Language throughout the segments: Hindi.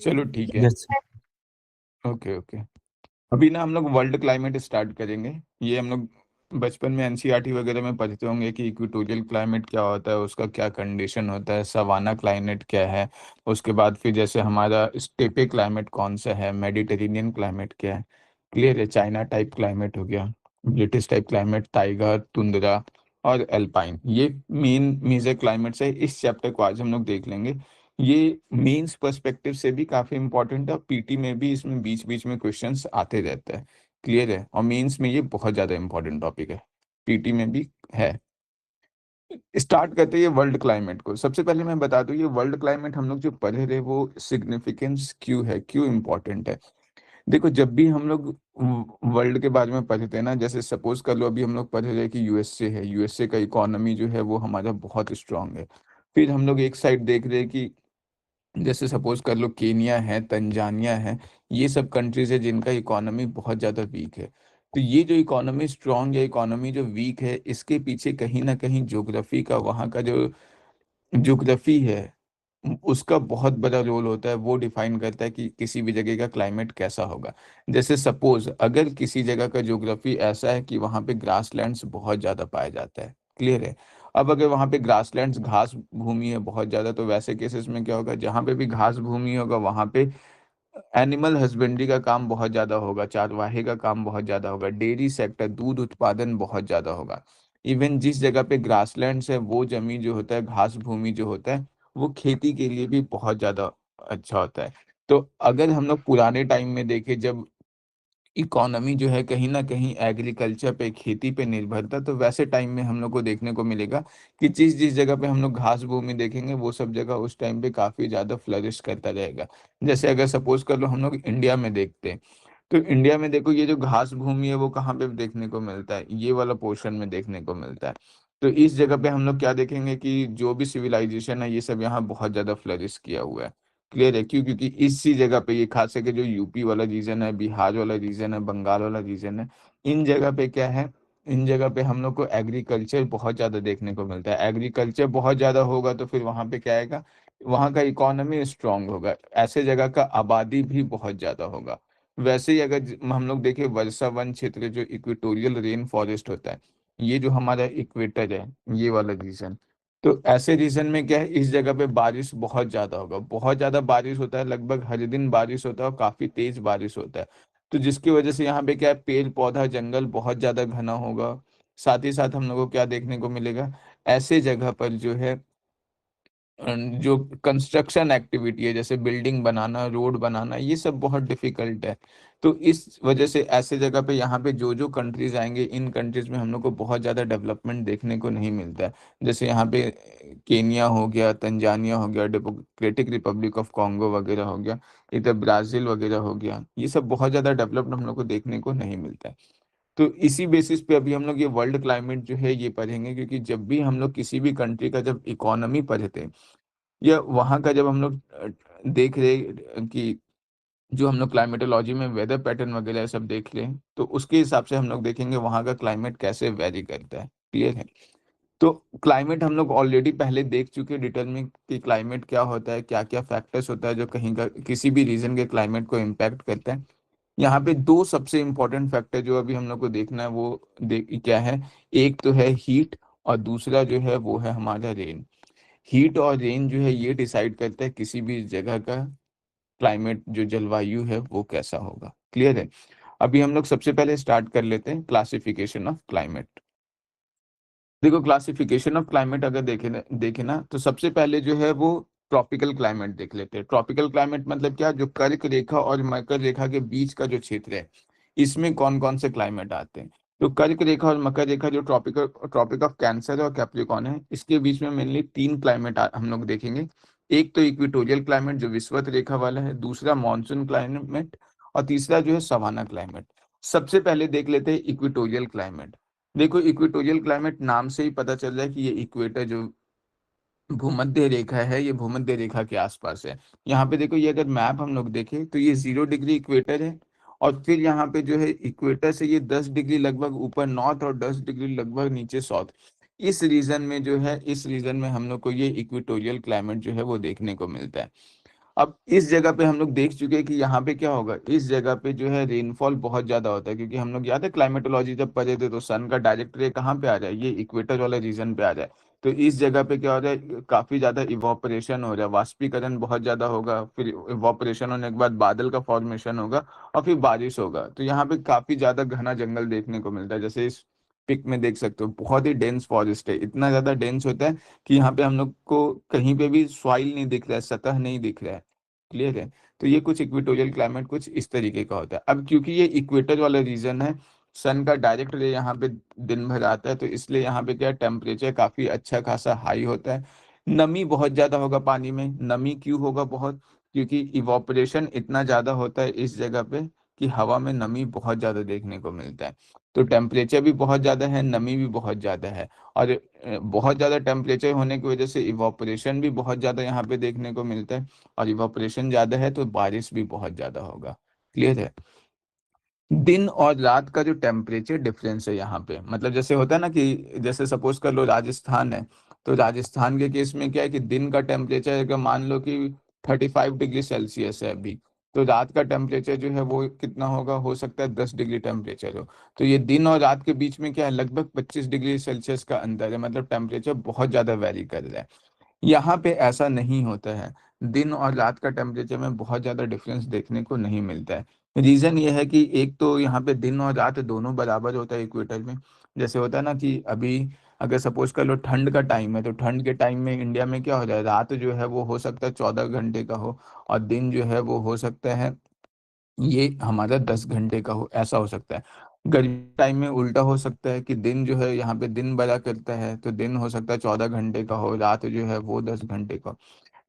चलो ठीक है। यस। Okay okay. अभी ना हम लोग वर्ल्ड क्लाइमेट स्टार्ट करेंगे। ये हम लोग बचपन में एनसीईआरटी वगैरह में पढ़ते होंगे कि इक्वेटोरियल क्लाइमेट क्या होता है, उसका क्या कंडीशन होता है, सवाना क्लाइमेट क्या है। उसके बाद फिर जैसे हमारा स्टेपे क्लाइमेट कौन सा है, मेडिटेरेनियन क्लाइमेट क्या है। क्लियर है। चाइना टाइप क्लाइमेट हो गया, British type climate, tiger, tundra और एल्पाइन, ये मेन मेजर क्लाइमेट्स है। इस चैप्टर को आज हम लोग देख लेंगे। ये मेंस पर्सपेक्टिव से भी काफी इंपॉर्टेंट है, और पीटी में भी इसमें बीच बीच में क्वेश्चंस आते रहते हैं। क्लियर है। और मेंस में ये बहुत ज्यादा इंपॉर्टेंट टॉपिक है, पीटी में भी है। स्टार्ट करते हैं वर्ल्ड क्लाइमेट को। सबसे पहले मैं बता दूं, ये वर्ल्ड क्लाइमेट हम लोग जो पढ़ रहे वो सिग्निफिकेंस क्यों है, क्यों इंपॉर्टेंट है। देखो, जब भी हम लोग वर्ल्ड के बारे में पढ़ते हैं ना, जैसे सपोज कर लो अभी हम लोग पढ़ रहे हैं कि यूएसए है, यूएसए का इकोनॉमी जो है वो हमारा बहुत स्ट्रांग है। फिर हम लोग एक साइड देख रहे हैं कि जैसे सपोज कर लो केनिया है, तंजानिया है, ये सब कंट्रीज है जिनका इकोनॉमी बहुत ज़्यादा वीक है। तो ये जो इकोनॉमी स्ट्रांग या इकोनॉमी जो वीक है, इसके पीछे कहीं ना कहीं ज्योग्राफी का, वहाँ का जो ज्योग्राफी है उसका बहुत बड़ा रोल होता है। वो डिफाइन करता है कि किसी भी जगह का क्लाइमेट कैसा होगा। जैसे सपोज अगर किसी जगह का ज्योग्राफी ऐसा है कि वहाँ पे ग्रासलैंड्स बहुत ज़्यादा पाया जाता है। क्लियर है। अब अगर वहाँ पे ग्रासलैंड्स, घास भूमि है बहुत ज़्यादा, तो वैसे केसेस में क्या होगा, जहाँ पे भी घास भूमि होगा वहाँ पे एनिमल हस्बेंड्री का काम बहुत ज्यादा होगा, चारवाही का काम बहुत ज्यादा होगा, डेयरी सेक्टर, दूध उत्पादन बहुत ज्यादा होगा। इवन जिस जगह पे ग्रासलैंड्स है, वो जमीन जो होता है, घास भूमि जो होता है, वो खेती के लिए भी बहुत ज्यादा अच्छा होता है। तो अगर हम लोग पुराने टाइम में देखें, जब इकोनॉमी जो है कहीं ना कहीं एग्रीकल्चर पे, खेती पे निर्भर था, तो वैसे टाइम में हम लोग को देखने को मिलेगा कि जिस जिस जगह पे हम लोग घास भूमि देखेंगे, वो सब जगह उस टाइम पे काफी ज्यादा फ्लरिश करता रहेगा। जैसे अगर सपोज कर लो हम लोग इंडिया में देखते हैं, तो इंडिया में देखो ये जो घास भूमि है वो कहाँ पे देखने को मिलता है, ये वाला पोर्शन में देखने को मिलता है। तो इस जगह पे हम लोग क्या देखेंगे कि जो भी सिविलाइजेशन है ये सब यहाँ बहुत ज्यादा फ्लरिश किया हुआ है। क्लियर है। क्यों? क्योंकि इसी जगह पे ये खास करके जो यूपी वाला रीजन है, बिहार वाला रीजन है, बंगाल वाला रीजन है, इन जगह पे क्या है, इन जगह पे हम लोग को एग्रीकल्चर बहुत ज्यादा देखने को मिलता है। एग्रीकल्चर बहुत ज्यादा होगा तो फिर वहां पे क्या आएगा, वहां का इकोनॉमी स्ट्रांग होगा, ऐसे जगह का आबादी भी बहुत ज्यादा होगा। वैसे ही अगर हम लोग देखें वर्षा वन क्षेत्र, जो इक्वेटोरियल रेन फॉरेस्ट होता है, ये जो हमारा इक्वेटर है, ये वाला रीजन, तो ऐसे रीजन में क्या है, इस जगह पे बारिश बहुत ज्यादा होगा, बहुत ज्यादा बारिश होता है, लगभग हर दिन बारिश होता है और काफी तेज बारिश होता है। तो जिसकी वजह से यहाँ पे क्या है, पेड़ पौधा जंगल बहुत ज्यादा घना होगा। साथ ही साथ हम लोग को क्या देखने को मिलेगा, ऐसे जगह पर जो है जो कंस्ट्रक्शन एक्टिविटी है, जैसे बिल्डिंग बनाना, रोड बनाना, ये सब बहुत डिफिकल्ट है। तो इस वजह से ऐसे जगह पे, यहाँ पे जो जो कंट्रीज आएंगे, इन कंट्रीज में हम लोग को बहुत ज़्यादा डेवलपमेंट देखने को नहीं मिलता है। जैसे यहाँ पे केनिया हो गया, तंजानिया हो गया, डेमोक्रेटिक रिपब्लिक ऑफ कॉन्गो वगैरह हो गया, इधर ब्राज़ील वगैरह हो गया, ये सब बहुत ज़्यादा डेवलप्ड हम लोग को देखने को नहीं मिलता है। तो इसी बेसिस पे अभी हम लोग ये वर्ल्ड क्लाइमेट जो है ये पढ़ेंगे, क्योंकि जब भी हम लोग किसी भी कंट्री का जब इकोनॉमी पढ़ते हैं, या वहाँ का जब हम लोग देख रहे कि जो हम लोग क्लाइमेटोलॉजी में वेदर पैटर्न वगैरह सब देख रहे हैं, तो उसके हिसाब से हम लोग देखेंगे वहाँ का क्लाइमेट कैसे वेरी करता है। क्लियर है। तो क्लाइमेट हम लोग ऑलरेडी पहले देख चुके, डिटरमिन कि क्लाइमेट क्या होता है, क्या क्या फैक्टर्स होता है जो कहीं का किसी भी रीजन के क्लाइमेट को इम्पैक्ट करता है। यहाँ पे दो सबसे इंपॉर्टेंट फैक्टर जो अभी हम लोग को देखना है वो क्या है, एक तो है हीट, और दूसरा जो है वो है हमारा रेन। हीट और रेन जो है ये डिसाइड करता है किसी भी जगह का क्लाइमेट, जो जलवायु है वो कैसा होगा। क्लियर है। अभी हम लोग सबसे पहले स्टार्ट कर लेते हैं क्लासिफिकेशन ऑफ क्लाइमेट। देखो, क्लासिफिकेशन ऑफ क्लाइमेट अगर देखे ना, तो सबसे पहले जो है वो ट्रॉपिकल क्लाइमेट देख लेते हैं। ट्रॉपिकल क्लाइमेट मतलब क्या, जो कर्क रेखा और मकर रेखा के बीच का जो क्षेत्र है, इसमें कौन कौन से क्लाइमेट आते हैं। तो कर्क रेखा और मकर रेखा जो ट्रॉपिक ऑफ कैंसर और कैप्रिकॉर्न है, इसके बीच में मेनली तीन क्लाइमेट हम लोग देखेंगे। एक तो इक्वेटोरियल क्लाइमेट जो विषुवत रेखा वाला है, दूसरा मानसून क्लाइमेट, और तीसरा जो है सवाना क्लाइमेट। सबसे पहले देख लेते हैं इक्वेटोरियल क्लाइमेट। देखो, इक्वेटोरियल क्लाइमेट नाम से ही पता चल रहा है कि ये इक्वेटर जो भूमध्य रेखा है, ये भूमध्य रेखा के आसपास है। यहाँ पे देखो, ये अगर मैप हम लोग देखें तो ये 0 डिग्री इक्वेटर है, और फिर यहाँ पे जो है इक्वेटर से ये 10 डिग्री लगभग ऊपर नॉर्थ और 10 डिग्री लगभग नीचे साउथ। इस रीजन में जो है, इस रीजन में हम लोग को ये इक्वेटोरियल क्लाइमेट जो है वो देखने को मिलता है। अब इस जगह पे हम लोग देख चुके हैं कि यहाँ पे क्या होगा, इस जगह पे जो है रेनफॉल बहुत ज्यादा होता है, क्योंकि हम लोग याद है क्लाइमेटोलॉजी जब पढ़े थे तो सन का डायरेक्ट रे कहाँ पे आ रहा है, ये इक्वेटर वाला रीजन पे आ रहा है। तो इस जगह पे क्या हो रहा है, काफी ज्यादा इवापोरेशन हो रहा है, वाष्पीकरण बहुत ज्यादा होगा, फिर इवापोरेशन होने के बाद बादल का फॉर्मेशन होगा और फिर बारिश होगा। तो यहाँ पे काफी ज्यादा घना जंगल देखने को मिलता है, जैसे इस पिक में देख सकते हो बहुत ही डेंस फॉरेस्ट है, इतना ज्यादा डेंस होता है कि यहाँ पे हम लोग को कहीं पे भी सॉइल नहीं दिख रहा है, सतह नहीं दिख रहा है। क्लियर है। तो ये कुछ इक्वेटोरियल क्लाइमेट कुछ इस तरीके का होता है। अब क्योंकि ये इक्वेटर वाला रीजन है, सन का डायरेक्ट रे यहाँ पे दिन भर आता है, तो इसलिए यहाँ पे क्या टेम्परेचर काफी अच्छा खासा हाई होता है। नमी बहुत ज्यादा होगा पानी में। नमी क्यों होगा बहुत, क्योंकि इवापोरेशन इतना ज्यादा होता है इस जगह पे कि हवा में नमी बहुत ज्यादा देखने को मिलता है। तो टेम्परेचर भी बहुत ज्यादा है, नमी भी बहुत ज्यादा है। और बहुत ज्यादा टेम्परेचर होने की वजह से इवापोरेशन भी बहुत ज्यादा यहाँ पे देखने को मिलता है। और इवापोरेशन ज्यादा है तो बारिश भी बहुत ज्यादा होगा। क्लियर है। दिन और रात का जो टेम्परेचर डिफरेंस है यहाँ पे, मतलब जैसे होता है ना कि जैसे सपोज कर लो राजस्थान है, तो राजस्थान के केस में क्या है कि दिन का टेम्परेचर अगर मान लो कि 35 डिग्री सेल्सियस है अभी, तो रात का टेम्परेचर जो है वो कितना होगा, हो सकता है 10 डिग्री टेम्परेचर हो। तो ये दिन और रात के बीच में क्या है, लगभग 25 डिग्री सेल्सियस का अंतर है, मतलब टेम्परेचर बहुत ज्यादा वेरी कर रहा है। यहाँ पे ऐसा नहीं होता है। दिन और रात का टेम्परेचर में बहुत ज़्यादा डिफरेंस देखने को नहीं मिलता है। रीज़न ये है कि एक तो यहाँ पे दिन और रात दोनों बराबर होता है इक्वेटर में। जैसे होता है ना कि अभी अगर सपोज कर लो ठंड का टाइम है, तो ठंड के टाइम में इंडिया में क्या हो जाए, रात जो है वो हो सकता है 14 घंटे का हो, और दिन जो है वो हो सकता है ये हमारा 10 घंटे का हो, ऐसा हो सकता है। गर्मी टाइम में उल्टा हो सकता है कि दिन जो है यहाँ पे दिन बड़ा करता है, तो दिन हो सकता है 14 घंटे का हो, रात जो है वो 10 घंटे का हो।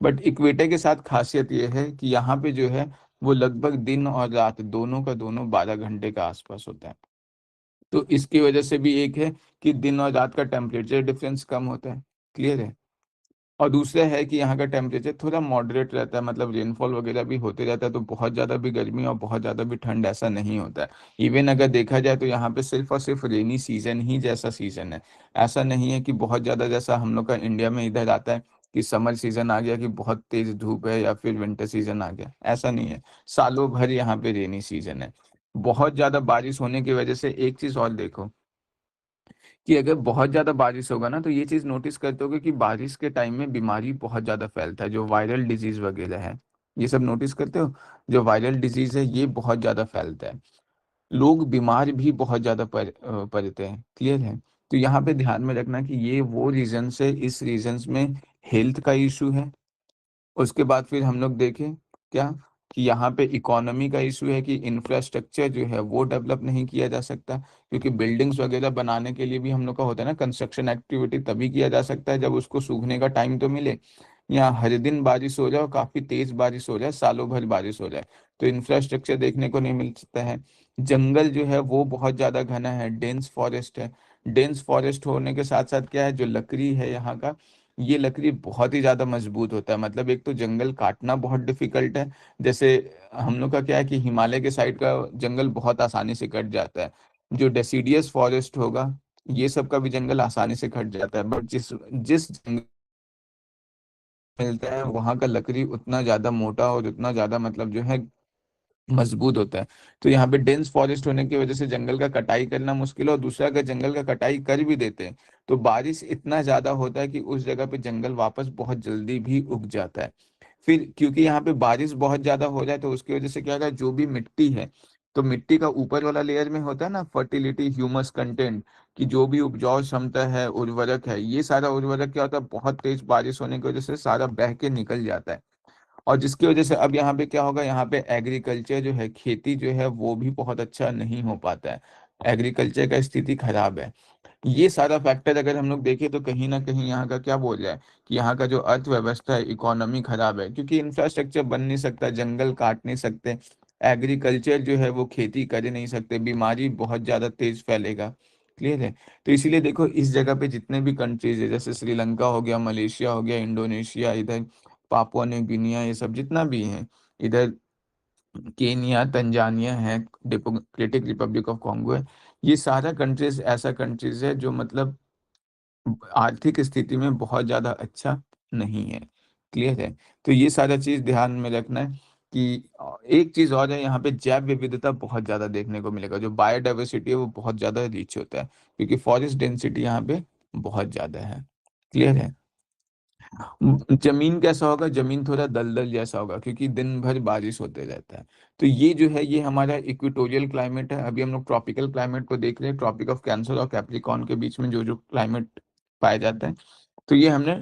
बट इक्वेटर के साथ खासियत ये है कि यहाँ पे जो है वो लगभग दिन और रात दोनों का दोनों 12 घंटे का आसपास होता है। तो इसकी वजह से भी एक है कि दिन और रात का टेम्परेचर डिफरेंस कम होता है। क्लियर है। और दूसरा है कि यहाँ का टेम्परेचर थोड़ा मॉडरेट रहता है, मतलब रेनफॉल वगैरह भी होते रहता है, तो बहुत ज़्यादा भी गर्मी और बहुत ज़्यादा भी ठंड ऐसा नहीं होता है। इवन अगर देखा जाए तो यहाँ पे सिर्फ और सिर्फ रेनी सीजन ही जैसा सीजन है। ऐसा नहीं है कि बहुत ज़्यादा जैसा हम लोग का इंडिया में इधर आता है कि समर सीजन आ गया कि बहुत तेज धूप है, या फिर विंटर सीजन आ गया, ऐसा नहीं है। सालों भर यहाँ पे रेनी सीजन है। बहुत ज़्यादा बारिश होने की वजह से एक चीज़ और देखो कि अगर बहुत ज़्यादा बारिश होगा ना, तो ये चीज़ नोटिस करते होगे कि बारिश के टाइम में बीमारी बहुत ज़्यादा फैलता है, जो वायरल डिजीज़ वगैरह है। ये सब नोटिस करते हो, जो वायरल डिजीज़ है ये बहुत ज़्यादा फैलता है। लोग बीमार भी बहुत ज़्यादा पड़ते हैं। क्लियर है। तो यहाँ पे ध्यान में रखना कि ये वो रीजन है, इस रीजन्स में हेल्थ का इशू है। उसके बाद फिर हम लोग देखें क्या, कि यहाँ पे इकोनॉमी का इशू है कि इंफ्रास्ट्रक्चर जो है वो डेवलप नहीं किया जा सकता, क्योंकि बिल्डिंग्स वगैरह बनाने के लिए भी हम लोग का होता है ना कंस्ट्रक्शन एक्टिविटी, तभी किया जा सकता है जब उसको सूखने का टाइम तो मिले। यहाँ हर दिन बारिश हो जाए और काफी तेज बारिश हो जाए, सालों भर बारिश हो जाए, तो इंफ्रास्ट्रक्चर देखने को नहीं मिल सकता है। जंगल जो है वो बहुत ज्यादा घना है, डेंस फॉरेस्ट है। डेंस फॉरेस्ट होने के साथ साथ क्या है, जो लकड़ी है यहाँ का, ये लकड़ी बहुत ही ज्यादा मजबूत होता है, मतलब एक तो जंगल काटना बहुत डिफिकल्ट है। जैसे हम लोग का क्या है कि हिमालय के साइड का जंगल बहुत आसानी से कट जाता है, जो डेसिडियस फॉरेस्ट होगा ये सब का भी जंगल आसानी से कट जाता है, बट जिस जिस जंगल मिलता है वहां का लकड़ी उतना ज्यादा मोटा और उतना ज्यादा मतलब जो है मजबूत होता है। तो यहाँ पे डेंस फॉरेस्ट होने की वजह से जंगल का कटाई करना मुश्किल है, और दूसरा अगर जंगल का कटाई कर भी देते हैं तो बारिश इतना ज्यादा होता है कि उस जगह पे जंगल वापस बहुत जल्दी भी उग जाता है। फिर क्योंकि यहाँ पे बारिश बहुत ज्यादा हो जाए तो उसकी वजह से क्या होगा, जो भी मिट्टी है, तो मिट्टी का ऊपर वाला लेयर में होता है ना फर्टिलिटी ह्यूमस कंटेंट, कि जो भी उपजाऊ क्षमता है उर्वरक है, ये सारा उर्वरक क्या होता है, बहुत तेज बारिश होने की वजह से सारा बह के निकल जाता है। और जिसकी वजह से अब यहाँ पे क्या होगा, यहाँ पे एग्रीकल्चर जो है, खेती जो है वो भी बहुत अच्छा नहीं हो पाता है। एग्रीकल्चर का स्थिति खराब है। ये सारा फैक्टर अगर हम लोग देखें तो कहीं ना कहीं यहाँ का क्या बोल रहा है कि यहाँ का जो अर्थव्यवस्था है, इकोनॉमी खराब है, क्योंकि इंफ्रास्ट्रक्चर बन नहीं सकता, जंगल काट नहीं सकते, एग्रीकल्चर जो है वो खेती कर नहीं सकते, बीमारी बहुत ज्यादा तेज फैलेगा। क्लियर है। तो इसीलिए देखो इस जगह पे जितने भी कंट्रीज है, जैसे श्रीलंका हो गया, मलेशिया हो गया, इंडोनेशिया, इधर पापुआ न्यू गिनिया, ये सब जितना भी है, इधर केनिया, तंजानिया है, डेमोक्रेटिक रिपब्लिक ऑफ कॉन्गो है, ये सारा कंट्रीज ऐसा कंट्रीज है जो मतलब आर्थिक स्थिति में बहुत ज्यादा अच्छा नहीं है। क्लियर है? तो ये सारा चीज़ ध्यान में रखना है कि एक चीज़ और है, यहाँ पे जैव विविधता बहुत ज़्यादा देखने को मिलेगा, जो बायोडायवर्सिटी है वो बहुत ज़्यादा रिच होता है, क्योंकि फॉरेस्ट डेंसिटी यहाँ पे बहुत ज़्यादा है। क्लियर है? ज़मीन कैसा होगा? ज़मीन थोड़ा दलदल जैसा होगा, क्योंकि दिन भर बारिश होते रहता है। तो ये जो है, ये हमारा इक्वेटोरियल क्लाइमेट है। अभी हम लोग ट्रॉपिकल क्लाइमेट को देख रहे हैं, ट्रॉपिक ऑफ कैंसर और कैप्रिकॉर्न के बीच में जो-जो क्लाइमेट पाया जाता है। तो ये हमने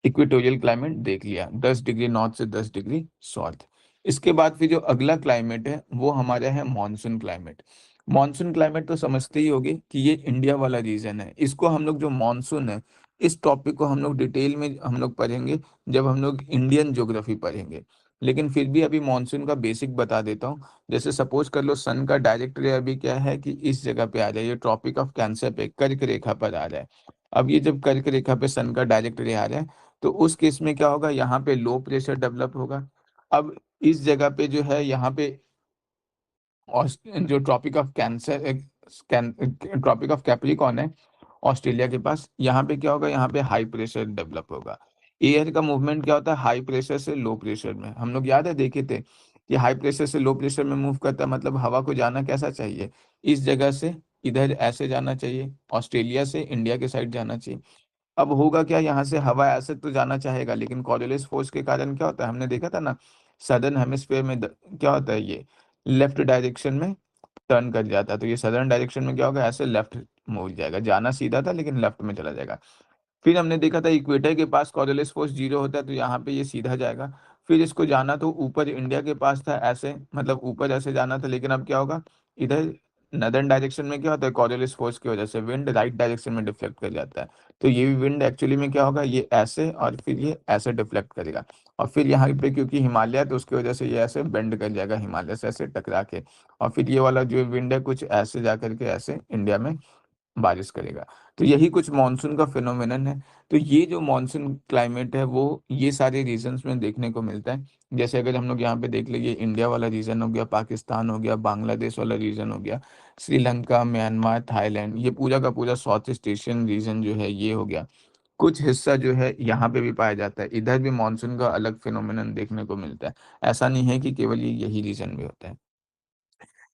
इक्वेटोरियल क्लाइमेट देख लिया, 10 डिग्री नॉर्थ से 10 डिग्री साउथ। इसके बाद फिर जो अगला क्लाइमेट है, वो हमारा है मानसून क्लाइमेट। मानसून क्लाइमेट तो समझते ही होंगे कि ये इंडिया वाला रीजन है। इसको हम लोग जो मानसून है, इस टॉपिक को हम लोग डिटेल में हम लोग पढ़ेंगे जब हम लोग इंडियन ज्योग्राफी पढ़ेंगे। लेकिन फिर भी अभी मानसून का बेसिक बता देता हूँ। जैसे सपोज कर लो, सन का डायरेक्ट रे अभी क्या है कि इस जगह पे आ रहा है, ये ट्रॉपिक ऑफ कैंसर पे कर्क रेखा पर आ रहा है। अब ये जब कर्क रेखा पे सन का डायरेक्ट रे आ रहा है, तो उस केस में क्या होगा, यहाँ पे लो प्रेशर डेवलप होगा। अब इस जगह पे जो है, यहाँ पे जो tropic of cancer tropic of capricorn है ऑस्ट्रेलिया के पास, यहाँ पे क्या होगा, यहाँ पे हाई प्रेशर डेवलप होगा। एयर का मूवमेंट क्या होता है, हाई प्रेशर से लो प्रेशर में। हम लोग याद है देखे थे कि हाई प्रेशर से लो प्रेशर में मूव करता है, मतलब हवा को जाना कैसा चाहिए, इस जगह से इधर ऐसे जाना चाहिए, ऑस्ट्रेलिया से इंडिया के साइड जाना चाहिए। अब होगा क्या, यहाँ से हवा ऐसे तो जाना चाहेगा, लेकिन कॉरियोलिस फोर्स के कारण क्या होता है, हमने देखा था ना, सदर्न हेमिस्फीयर में क्या होता है, ये लेफ्ट डायरेक्शन में टर्न कर जाता है। तो ये सदर्न डायरेक्शन में क्या होगा, ऐसे लेफ्ट मूव जाएगा, जाना सीधा था लेकिन लेफ्ट में चला जाएगा। फिर हमने देखा था इक्वेटर के पास कॉरियोलिस फोर्स 0 होता है, तो यहाँ पे ये सीधा जाएगा। फिर इसको जाना तो ऊपर इंडिया के पास था, ऐसे मतलब ऊपर ऐसे जाना था, लेकिन अब क्या होगा, इधर नॉर्दर्न डायरेक्शन में क्या होता है, कॉरियोलिस फोर्स की वजह से विंड राइट डायरेक्शन में डिफ्लेक्ट कर जाता है। तो ये भी विंड एक्चुअली में क्या होगा, ये ऐसे और फिर ये ऐसे डिफ्लेक्ट करेगा। और फिर यहाँ पे क्योंकि हिमालय है, तो उसकी वजह से ये ऐसे बेंड कर जाएगा हिमालय से ऐसे टकरा के। और फिर ये वाला जो विंड है कुछ ऐसे जा करके ऐसे इंडिया में बारिश करेगा। तो यही कुछ मानसून का फिनोमेनन है। तो ये जो मानसून क्लाइमेट है, वो ये सारे रीजन्स में देखने को मिलता है। जैसे अगर हम लोग यहाँ पे देख लेंगे, इंडिया वाला रीजन हो गया, पाकिस्तान हो गया, बांग्लादेश वाला रीजन हो गया, श्रीलंका, म्यांमार, थाईलैंड, ये पूरा का पूरा साउथ ईस्ट एशियन रीजन जो है ये हो गया। कुछ हिस्सा जो है यहाँ पे भी पाया जाता है, इधर भी मानसून का अलग फिनोमेनन देखने को मिलता है। ऐसा नहीं है कि केवल ये यही रीजन में होता है।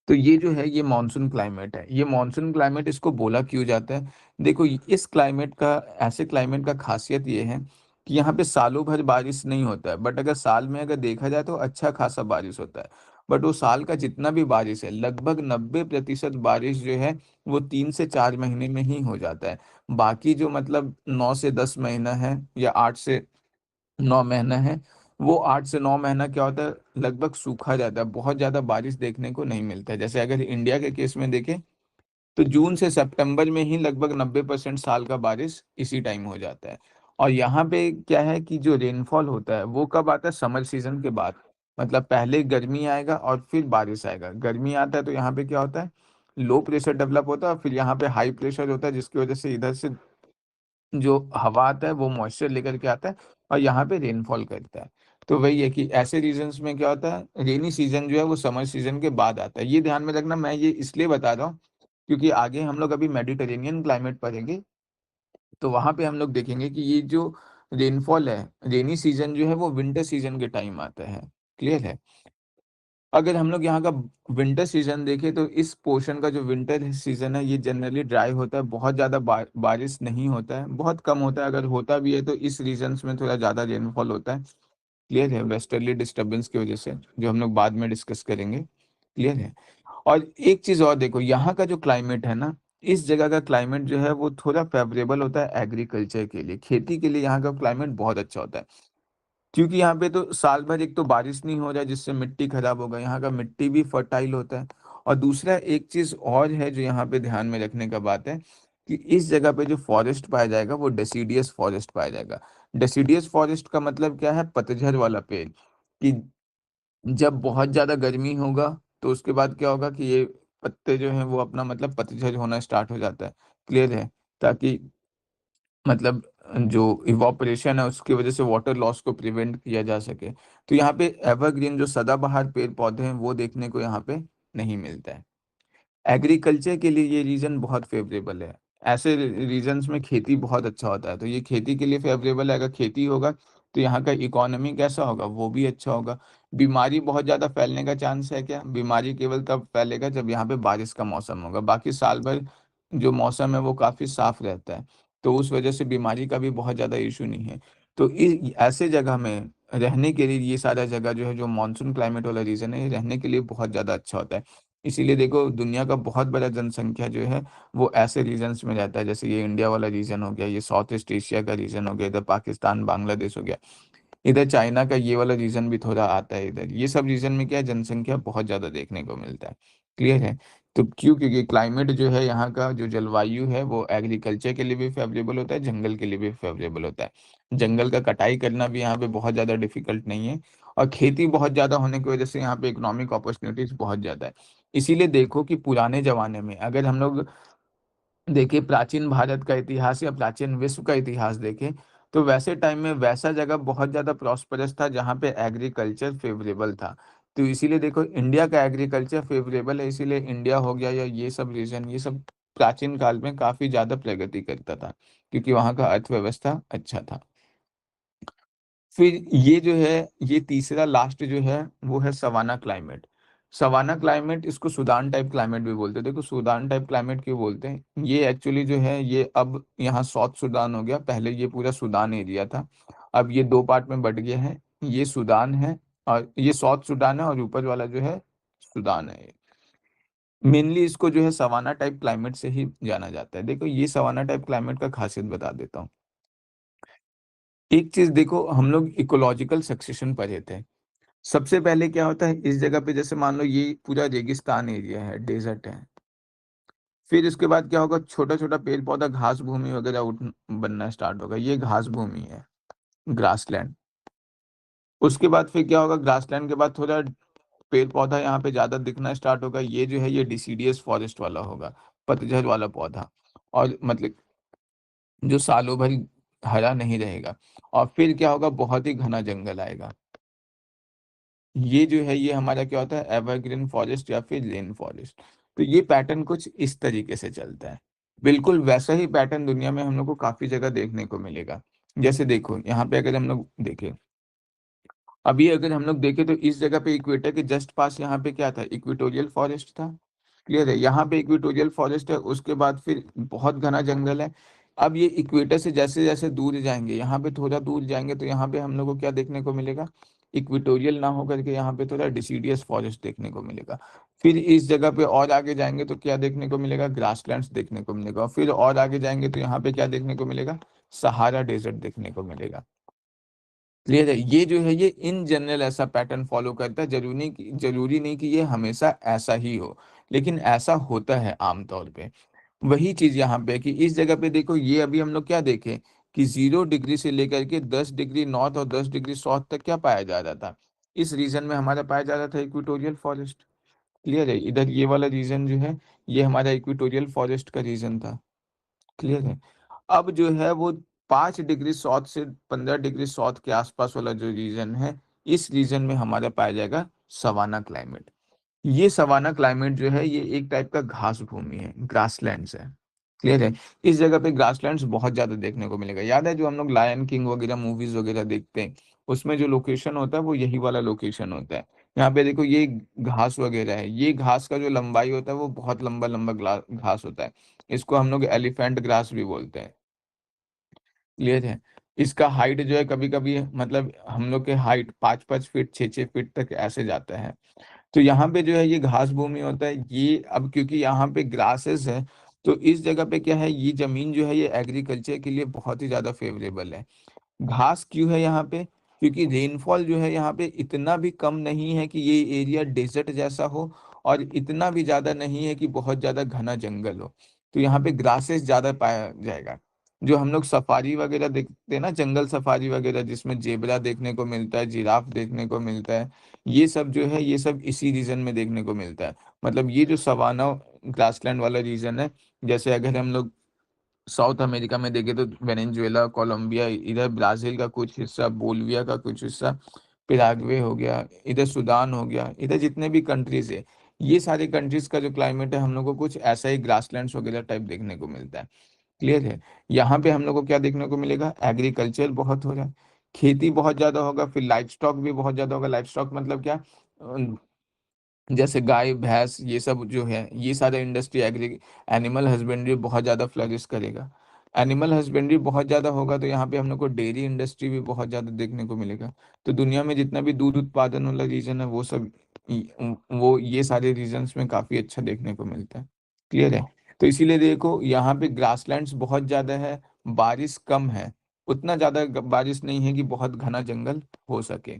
तो ये जो है, ये मानसून क्लाइमेट है। ये मानसून क्लाइमेट इसको बोला क्यों जाता है? देखो, इस क्लाइमेट का, ऐसे क्लाइमेट का खासियत ये है कि यहाँ पे सालों भर बारिश नहीं होता है, बट अगर साल में अगर देखा जाए तो अच्छा खासा बारिश होता है। बट वो साल का जितना भी बारिश है, लगभग 90% बारिश जो है वो 3 से 4 महीने में ही हो जाता है। बाकी जो मतलब 9 से 10 महीना है या 8 से 9 महीना है, वो 8 से 9 महीना क्या होता है, लगभग सूखा जाता है, बहुत ज़्यादा बारिश देखने को नहीं मिलता है। जैसे अगर इंडिया के केस में देखें, तो जून से सितंबर में ही लगभग 90% साल का बारिश इसी टाइम हो जाता है। और यहाँ पे क्या है कि जो रेनफॉल होता है वो कब आता है, समर सीजन के बाद। मतलब पहले गर्मी आएगा और फिर बारिश आएगा। गर्मी आता है तो यहाँ पे क्या होता है, लो प्रेशर डेवलप होता है, और फिर यहाँ पे हाई प्रेशर होता है, जिसकी वजह से इधर से जो हवा आता है वो मॉइस्चर लेकर के आता है और यहाँ पे रेनफॉल करता है। तो वही है कि ऐसे रीजन्स में क्या होता है, रेनी सीजन जो है वो समर सीजन के बाद आता है। ये ध्यान में रखना, मैं ये इसलिए बता रहा हूँ क्योंकि आगे हम लोग अभी मेडिटेरेनियन क्लाइमेट पढ़ेंगे, तो वहां पे हम लोग देखेंगे कि ये जो रेनफॉल है, रेनी सीजन जो है वो विंटर सीजन के टाइम आता है। क्लियर है? अगर हम लोग यहाँ का विंटर सीजन देखें, तो इस पोर्शन का जो विंटर सीजन है ये जनरली ड्राई होता है, बहुत ज़्यादा बारिश नहीं होता है, बहुत कम होता है। अगर होता भी है तो इस रीजन्स में थोड़ा ज़्यादा रेनफॉल होता है। क्लियर है? वेस्टर्ली डिस्टर्बेंस की वजह से, जो हम लोग बाद में डिस्कस करेंगे। क्लियर है? और एक चीज़ और देखो, यहाँ का जो क्लाइमेट है ना, इस जगह का क्लाइमेट जो है वो थोड़ा फेवरेबल होता है एग्रीकल्चर के लिए, खेती के लिए यहाँ का क्लाइमेट बहुत अच्छा होता है। क्योंकि यहाँ पे तो साल भर एक तो बारिश नहीं हो रहा है, जिससे मिट्टी खराब होगा, यहाँ का मिट्टी भी फर्टाइल होता है। और दूसरा एक चीज़ और है जो यहाँ पे ध्यान में रखने का बात है कि इस जगह पे जो फॉरेस्ट पाया जाएगा वो डेसिडियस फॉरेस्ट पाया जाएगा। डेसिडियस फॉरेस्ट का मतलब क्या है, पतझड़ वाला पेड़। कि जब बहुत ज़्यादा गर्मी होगा तो उसके बाद क्या होगा कि ये पत्ते जो हैं वो अपना मतलब पतझड़ होना स्टार्ट हो जाता है। क्लियर है? ताकि मतलब जो इवैपोरेशन है उसकी वजह से वाटर लॉस को प्रिवेंट किया जा सके। तो यहाँ पे एवरग्रीन जो सदाबहार पेड़-पौधे हैं वो देखने को यहाँ पे नहीं मिलता है। एग्रीकल्चर के लिए ये रीजन बहुत फेवरेबल है। ऐसे रीजन्स में खेती बहुत अच्छा होता है, तो ये खेती के लिए फेवरेबल है। अगर खेती होगा तो यहाँ का इकोनॉमी कैसा होगा? वो भी अच्छा होगा। बीमारी बहुत ज़्यादा फैलने का चांस है क्या? बीमारी केवल तब फैलेगा जब यहाँ पे बारिश का मौसम होगा, बाकी साल भर जो मौसम है वो काफ़ी साफ़ रहता है, तो उस वजह से बीमारी का भी बहुत ज़्यादा इश्यू नहीं है। तो इ ऐसे जगह में रहने के लिए ये सारा जगह जो है, जो मानसून क्लाइमेट वाला रीजन है, ये रहने के लिए बहुत ज़्यादा अच्छा होता है। इसीलिए देखो दुनिया का बहुत बड़ा जनसंख्या जो है वो ऐसे रीजन्स में रहता है, जैसे ये इंडिया वाला रीजन हो गया, ये साउथ ईस्ट एशिया का रीजन हो गया, इधर पाकिस्तान, बांग्लादेश हो गया, इधर चाइना का ये वाला रीजन भी थोड़ा आता है इधर। ये सब रीजन में क्या है, जनसंख्या बहुत ज़्यादा देखने को मिलता है। क्लियर है? तो क्यों? क्योंकि क्लाइमेट जो है यहाँ का, जो जलवायु है वो एग्रीकल्चर के लिए भी फ़ेवरेबल होता है, जंगल के लिए भी फ़ेवरेबल होता है। जंगल का कटाई करना भी यहाँ पे बहुत ज़्यादा डिफ़िकल्ट नहीं है, और खेती बहुत ज़्यादा होने की वजह से यहाँ पे इकोनॉमिक अपॉर्च्युनिटीज़ बहुत ज़्यादा है। इसीलिए देखो कि पुराने ज़माने में अगर हम लोग देखिए, प्राचीन भारत का इतिहास या प्राचीन विश्व का इतिहास देखें, तो वैसे टाइम में वैसा जगह बहुत ज़्यादा प्रॉस्पेरस था जहाँ पे एग्रीकल्चर फ़ेवरेबल था। तो इसीलिए देखो इंडिया का एग्रीकल्चर फ़ेवरेबल है, इसीलिए इंडिया हो गया या ये सब रीजन, ये सब प्राचीन काल में काफ़ी ज़्यादा प्रगति करता था, क्योंकि वहाँ का अर्थव्यवस्था अच्छा था। फिर ये जो है, ये तीसरा लास्ट जो है, वो है सवाना क्लाइमेट। सवाना क्लाइमेट, इसको सूडान टाइप क्लाइमेट भी बोलते हैं। देखो सूडान टाइप क्लाइमेट क्यों बोलते हैं? ये एक्चुअली जो है, ये अब यहाँ साउथ सूडान हो गया, पहले ये पूरा सूडान एरिया था। अब ये 2 पार्ट में बँट गया है। ये सूडान है और ये साउथ सूडान है, और ऊपर वाला जो है सूडान है। मेनली इसको जो है सवाना टाइप क्लाइमेट से ही जाना जाता है। देखो ये सवाना टाइप क्लाइमेट का खासियत बता देता हूँ। एक चीज़ देखो, हम लोग इकोलॉजिकल सक्सेशन पढ़े थे। सबसे पहले क्या होता है इस जगह पे, जैसे मान लो ये पूरा रेगिस्तान एरिया है, डेज़र्ट है। फिर इसके बाद क्या होगा, छोटा-छोटा पेड़-पौधा, घास भूमि वगैरह बनना स्टार्ट होगा। ये घास भूमि है, ग्रासलैंड। उसके बाद फिर क्या होगा, ग्रासलैंड के बाद थोड़ा पेड़-पौधा यहाँ पे ज़्यादा दिखना स्टार्ट होगा। ये जो है ये डिसीडियस फॉरेस्ट वाला होगा, पतझड़ वाला पौधा, और मतलब जो सालों भर हरा नहीं रहेगा। और फिर क्या होगा, बहुत ही घना जंगल आएगा। ये जो है, ये हमारा क्या होता है, एवरग्रीन फॉरेस्ट या फिर रेन फॉरेस्ट। तो ये पैटर्न कुछ इस तरीके से चलता है। बिल्कुल वैसा ही पैटर्न दुनिया में हम लोग को काफ़ी जगह देखने को मिलेगा। जैसे देखो, यहाँ पे अगर हम लोग देखें, अभी अगर हम लोग देखें तो इस जगह पे इक्वेटर के जस्ट पास यहाँ पे क्या था, इक्वेटोरियल फॉरेस्ट था। क्लियर है? यहाँ पे इक्वेटोरियल फॉरेस्ट है, उसके बाद फिर बहुत घना जंगल है। अब ये इक्वेटर से जैसे-जैसे दूर जाएँगे, यहाँ पे थोड़ा दूर जाएँगे तो यहाँ पे हम लोग को क्या देखने को मिलेगा? इक्वेटोरियल ना होकर के यहाँ पे थोड़ा डिसिडियस फॉरेस्ट देखने को मिलेगा। फिर इस जगह पे और आगे जाएँगे तो क्या देखने को मिलेगा? ग्रासलैंड्स देखने को मिलेगा, और फिर और आगे जाएँगे तो यहाँ पे क्या देखने को मिलेगा? सहारा डेज़र्ट देखने को मिलेगा। क्लियर है? ये जो है, ये इन जनरल ऐसा पैटर्न फ़ॉलो करता है, ज़रूरी नहीं कि ये हमेशा ऐसा ही हो, लेकिन ऐसा होता है आम तौर पे। वही चीज़ यहाँ पे है कि इस जगह पे देखो, ये अभी हम लोग क्या देखे कि 0 डिग्री से लेकर के 10 डिग्री नॉर्थ और 10 डिग्री साउथ तक क्या पाया जा रहा था? इस रीजन में हमारा पाया जा रहा था इक्वेटोरियल फॉरेस्ट। क्लियर है? इधर ये वाला रीजन जो है, ये हमारा इक्वेटोरियल फॉरेस्ट का रीजन था। क्लियर है? अब जो है वो 5 डिग्री साउथ से 15 डिग्री साउथ के आसपास वाला जो रीजन है, इस रीजन में हमारा पाया जाएगा सवाना क्लाइमेट। ये सवाना क्लाइमेट जो है, ये एक टाइप का घास भूमि है, ग्रासलैंड्स है। क्लियर है? इस जगह पे ग्रासलैंड्स बहुत ज़्यादा देखने को मिलेगा। याद है जो हम लोग लायन किंग वगैरह मूवीज़ वगैरह देखते हैं, उसमें जो लोकेशन होता है वो यही वाला लोकेशन होता है। यहाँ पे देखो ये घास वगैरह है, ये घास का जो लंबाई होता है वो बहुत लंबा-लंबा ग्ला घास होता है। इसको हम लोग एलिफेंट ग्रास भी बोलते हैं। क्लियर है? इसका हाइट जो है कभी-कभी, मतलब हम लोग के हाइट 5-5 फीट, 6-6 फीट तक ऐसे जाता है। तो यहाँ पे जो है ये घास भूमि होता है, ये अब क्योंकि यहाँ पे ग्रासेस है, तो इस जगह पे क्या है, ये ज़मीन जो है ये एग्रीकल्चर के लिए बहुत ही ज़्यादा फ़ेवरेबल है। घास क्यों है यहाँ पे? क्योंकि रेनफॉल जो है यहाँ पे इतना भी कम नहीं है कि ये एरिया डेज़र्ट जैसा हो, और इतना भी ज़्यादा नहीं है कि बहुत ज़्यादा घना जंगल हो। तो यहाँ पे ग्रासेस ज़्यादा पाया जाएगा। जो हम लोग सफारी वगैरह देखते हैं ना, जंगल सफारी वगैरह, जिसमें ज़ेब्रा देखने को मिलता है, जिराफ देखने को मिलता है, ये सब जो है, ये सब इसी रीजन में देखने को मिलता है। मतलब ये जो सवाना ग्रासलैंड वाला रीजन है, जैसे अगर हम लोग साउथ अमेरिका में देखें तो वेनेजुएला, कोलंबिया, इधर ब्राज़ील का कुछ हिस्सा, बोलिविया का कुछ हिस्सा, पैराग्वे हो गया, इधर सूडान हो गया, इधर जितने भी कंट्रीज़ है, ये सारे कंट्रीज़ का जो क्लाइमेट है, हम लोग को कुछ ऐसा ही ग्रासलैंड्स वगैरह टाइप देखने को मिलता है। क्लियर है? यहाँ पे हम लोग को क्या देखने को मिलेगा? एग्रीकल्चर बहुत हो रहा है। खेती बहुत ज़्यादा होगा, फिर लाइव स्टॉक भी बहुत ज़्यादा होगा। लाइव स्टॉक मतलब क्या? अ, जैसे गाय, भैंस, ये सब जो है, ये सारा इंडस्ट्री, एग्री एनिमल हस्बेंड्री बहुत ज़्यादा फ्लरिश करेगा। एनिमल हस्बेंड्री बहुत ज़्यादा होगा तो यहाँ पे हम लोग को डेयरी इंडस्ट्री भी बहुत ज़्यादा देखने को मिलेगा। तो दुनिया में जितना भी दूध उत्पादन वाला रीजन है वो सब वो ये सारे रीजन्स में काफ़ी अच्छा देखने को मिलता है। क्लियर है? तो इसीलिए देखो यहाँ पे ग्रासलैंड्स बहुत ज़्यादा है, बारिश कम है, उतना ज़्यादा बारिश नहीं है कि बहुत घना जंगल हो सके।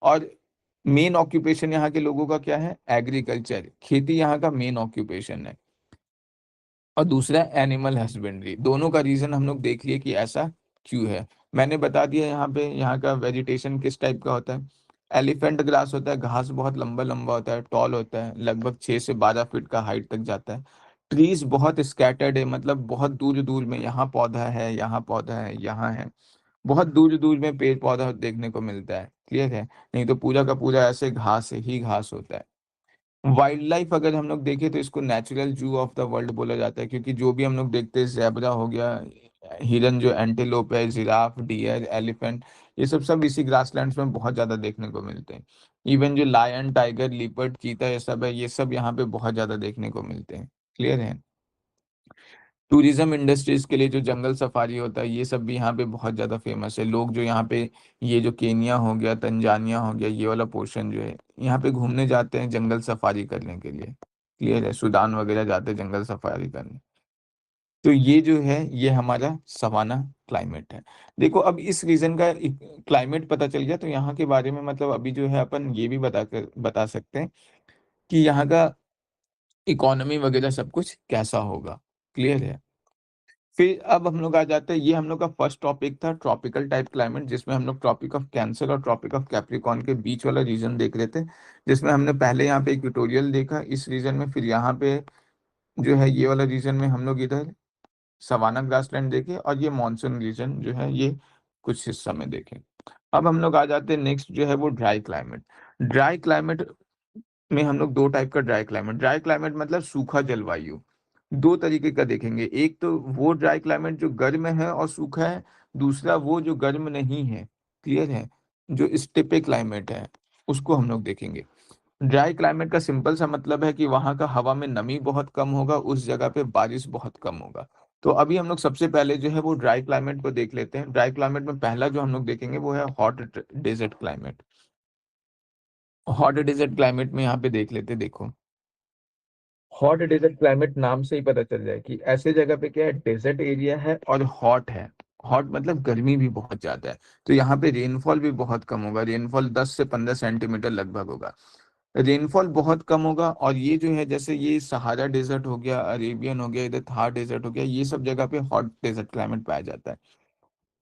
और मेन ऑक्यूपेशन यहाँ के लोगों का क्या है? एग्रीकल्चर, खेती यहाँ का मेन ऑक्यूपेशन है। और दूसरा एनिमल हस्बेंड्री। दोनों का रीजन हम लोग देख लिए कि ऐसा क्यों है। मैंने बता दिया यहाँ पे यहाँ का वेजिटेशन किस टाइप का होता है। एलिफेंट ग्रास होता है, घास बहुत लंबा लंबा होता है, टॉल होता है, लगभग 6 से 12 फीट का हाइट तक जाता है। ट्रीज बहुत स्कैटर्ड है, मतलब बहुत दूर दूर में, यहाँ पौधा है, यहाँ पौधा है, यहाँ है, बहुत दूर दूर में पेड़ पौधा देखने को मिलता है। क्लियर है? नहीं तो पूरा का पूरा ऐसे घास ही घास होता है। वाइल्ड लाइफ अगर हम लोग देखें तो इसको natural zoo of the world बोला जाता है, क्योंकि जो भी हम लोग देखते हैं, ज़ेब्रा हो गया, हिरन जो एंटीलोप है, जिराफ, डियर, एलिफेंट, ये सब सब इसी ग्रासलैंड्स में बहुत ज़्यादा देखने को मिलते हैं। इवन जो लायन, टाइगर, लीपर्ड, चीता, ये सब है, ये सब यहाँ पे बहुत ज़्यादा देखने को मिलते हैं। क्लियर है? टूरिज्म इंडस्ट्रीज के लिए जो जंगल सफारी होता है, ये सब भी यहाँ पे बहुत ज़्यादा फेमस है। लोग जो यहाँ पे, ये जो केनिया हो गया, तंजानिया हो गया, ये वाला पोर्शन जो है, यहाँ पे घूमने जाते हैं जंगल सफारी करने के लिए। क्लियर है? सूडान वगैरह जाते हैं जंगल सफारी करने। तो ये जो है, ये हमारा सवाना क्लाइमेट है। देखो अब इस रीजन का क्लाइमेट पता चल गया, तो यहाँ के बारे में मतलब अभी जो है अपन ये भी बता सकते हैं कि यहाँ का इकोनॉमी वगैरह सब कुछ कैसा होगा। क्लियर है? फिर अब हम लोग आ जाते हैं, ये हम लोग का फर्स्ट टॉपिक था, ट्रॉपिकल टाइप क्लाइमेट, जिसमें हम लोग ट्रॉपिक ऑफ कैंसर और ट्रॉपिक ऑफ कैप्रिकॉर्न के बीच वाला रीजन देख रहे थे। जिसमें हमने पहले यहाँ पे इक्वेटोरियल देखा इस रीजन में, फिर यहाँ पे जो है ये वाला रीजन में हम लोग इधर सवाना ग्रासलैंड देखे, और ये मानसून रीजन जो है ये कुछ हिस्सा में देखे। अब हम लोग आ जाते हैं नेक्स्ट जो है वो ड्राई क्लाइमेट। ड्राई क्लाइमेट में हम लोग दो टाइप का ड्राई क्लाइमेट मतलब सूखा जलवायु, दो तरीके का देखेंगे। एक तो वो ड्राई क्लाइमेट जो गर्म है और सूखा है, दूसरा वो जो गर्म नहीं है। क्लियर है? जो स्टेपे क्लाइमेट है, उसको हम लोग देखेंगे। ड्राई क्लाइमेट का सिंपल सा मतलब है कि वहाँ का हवा में नमी बहुत कम होगा, उस जगह पे बारिश बहुत कम होगा। तो अभी हम लोग सबसे पहले जो है वो ड्राई क्लाइमेट को देख लेते हैं। ड्राई क्लाइमेट में पहला जो हम लोग देखेंगे वो है hot desert climate. Hot desert climate में यहाँ पे देख लेते हैं। देखो, हॉट डेजर्ट क्लाइमेट नाम से ही पता चल जाए कि ऐसे जगह पे क्या है, डेजर्ट एरिया है और हॉट है। हॉट मतलब गर्मी भी बहुत ज्यादा है, तो यहाँ पे रेनफॉल भी बहुत कम होगा। रेनफॉल 10 से 15 सेंटीमीटर लगभग होगा। रेनफॉल बहुत कम होगा, और ये जो है जैसे ये सहारा डेजर्ट हो गया, अरेबियन हो गया, इधर थार डेजर्ट हो गया, ये सब जगह पे हॉट डेजर्ट क्लाइमेट पाया जाता है।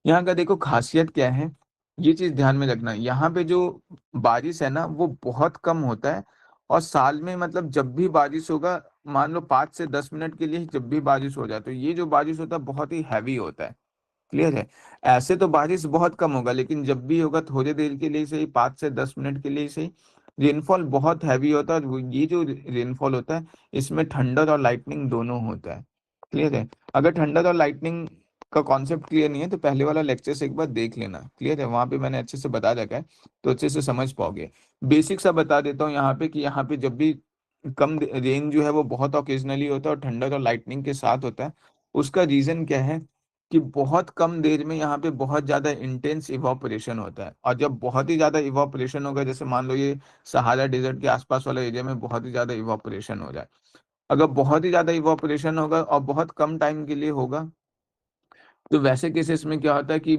यहाँ का देखो खासियत क्या है, ये चीज ध्यान में रखना। यहाँ पे जो बारिश है ना वो बहुत कम होता है, और साल में मतलब जब भी बारिश होगा, मान लो 5 से 10 मिनट के लिए ही जब भी बारिश हो जाए, तो ये जो बारिश होता है बहुत ही हैवी होता है। क्लियर है? ऐसे तो बारिश बहुत कम होगा, लेकिन जब भी होगा थोड़ी देर के लिए सही, 5 से 10 मिनट के लिए सही, रेनफॉल बहुत हैवी होता है। और ये जो रेनफॉल होता है, इसमें थंडर और लाइटनिंग दोनों होता है। क्लियर है? अगर थंडर और लाइटनिंग का कॉन्सेप्ट क्लियर नहीं है तो पहले वाला लेक्चर से एक बार देख लेना। क्लियर है? वहां पे मैंने अच्छे से बता रखा है, तो अच्छे से समझ पाओगे। बेसिक सा बता देता हूँ यहाँ पे कि यहाँ पे जब भी कम रेन जो है वो बहुत ओकेजनली होता है और थंडर और लाइटनिंग के साथ होता है। उसका रीजन क्या है कि बहुत कम देर में यहाँ पे बहुत ज्यादा इंटेंस इवापोरेशन होता है। और जब बहुत ही ज्यादा इवापोरेशन होगा, जैसे मान लो ये सहारा डेजर्ट के आसपास वाला एरिया में बहुत ही ज्यादा इवापोरेशन हो जाए, अगर बहुत ही ज्यादा इवापोरेशन होगा और बहुत कम टाइम के लिए होगा, तो वैसे केसेस में क्या होता है कि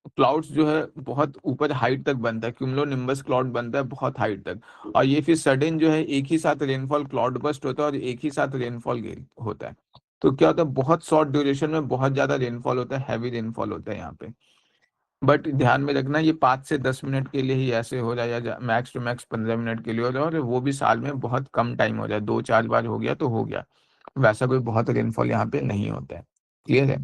क्लाउड्स जो है बहुत ऊपर हाइट तक बनता है, क्यूमुलो निम्बस क्लाउड बनता है बहुत हाइट तक, और ये फिर सडन जो है एक ही साथ रेनफॉल क्लाउड बस्ट होता है और एक ही साथ रेनफॉल होता है। तो क्या होता है, बहुत शॉर्ट ड्यूरेशन में बहुत ज्यादा रेनफॉल होता है, हैवी रेनफॉल होता है यहाँ पे। बट ध्यान में रखना, ये 5 से 10 मिनट के लिए ही ऐसे हो जाए, या मैक्स टू मैक्स 15 मिनट के लिए हो जाए, और वो भी साल में बहुत कम टाइम हो जाए, 2 4 बार हो गया तो हो गया। वैसा कोई बहुत रेनफॉल यहाँ पे नहीं होता है। क्लियर है?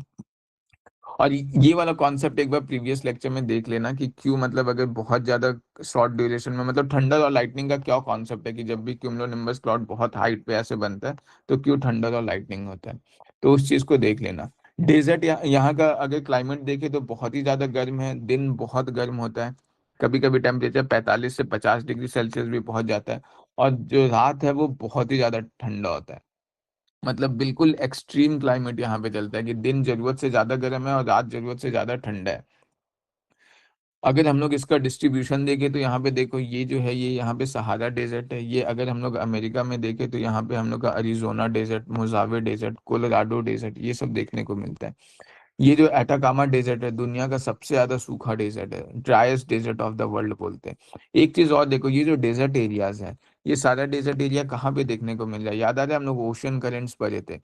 और ये वाला कॉन्सेप्ट एक बार प्रीवियस लेक्चर में देख लेना कि क्यों, मतलब अगर बहुत ज्यादा शॉर्ट ड्यूरेशन में, मतलब थंडर और लाइटनिंग का क्या कॉन्सेप्ट है कि जब भी क्यूमुलोनिम्बस क्लाउड बहुत हाइट पे ऐसे बनता है तो क्यों थंडर और लाइटनिंग होता है, तो उस चीज को देख लेना। डेजर्ट यहाँ का अगर क्लाइमेट देखे तो बहुत ही ज़्यादा गर्म है, दिन बहुत गर्म होता है, कभी कभी टेम्परेचर 45 से 50 डिग्री सेल्सियस भी पहुंच जाता है। और जो रात है वो बहुत ही ज़्यादा ठंडा होता है। मतलब बिल्कुल एक्सट्रीम क्लाइमेट यहाँ पे चलता है कि दिन जरूरत से ज़्यादा गर्म है और रात जरूरत से ज़्यादा ठंडा है। अगर हम लोग इसका डिस्ट्रीब्यूशन देखें तो यहाँ पे देखो, ये जो है ये यहाँ पे सहारा डेजर्ट है। ये अगर हम लोग अमेरिका में देखें तो यहाँ पे हम लोग का अरिजोना डेजर्ट, मोजावे डेजर्ट, कोलोराडो डेजर्ट, ये सब देखने को मिलता है। ये जो एटाकामा डेजर्ट है दुनिया का सबसे ज्यादा सूखा डेजर्ट है, driest desert of the world बोलते हैं। एक चीज और देखो, ये जो डेजर्ट एरियाज है, ये सारा डेजर्ट एरिया कहाँ पे देखने को मिल रहा है? याद आ रहा है हम लोग ओशन करेंट्स पढ़े थे।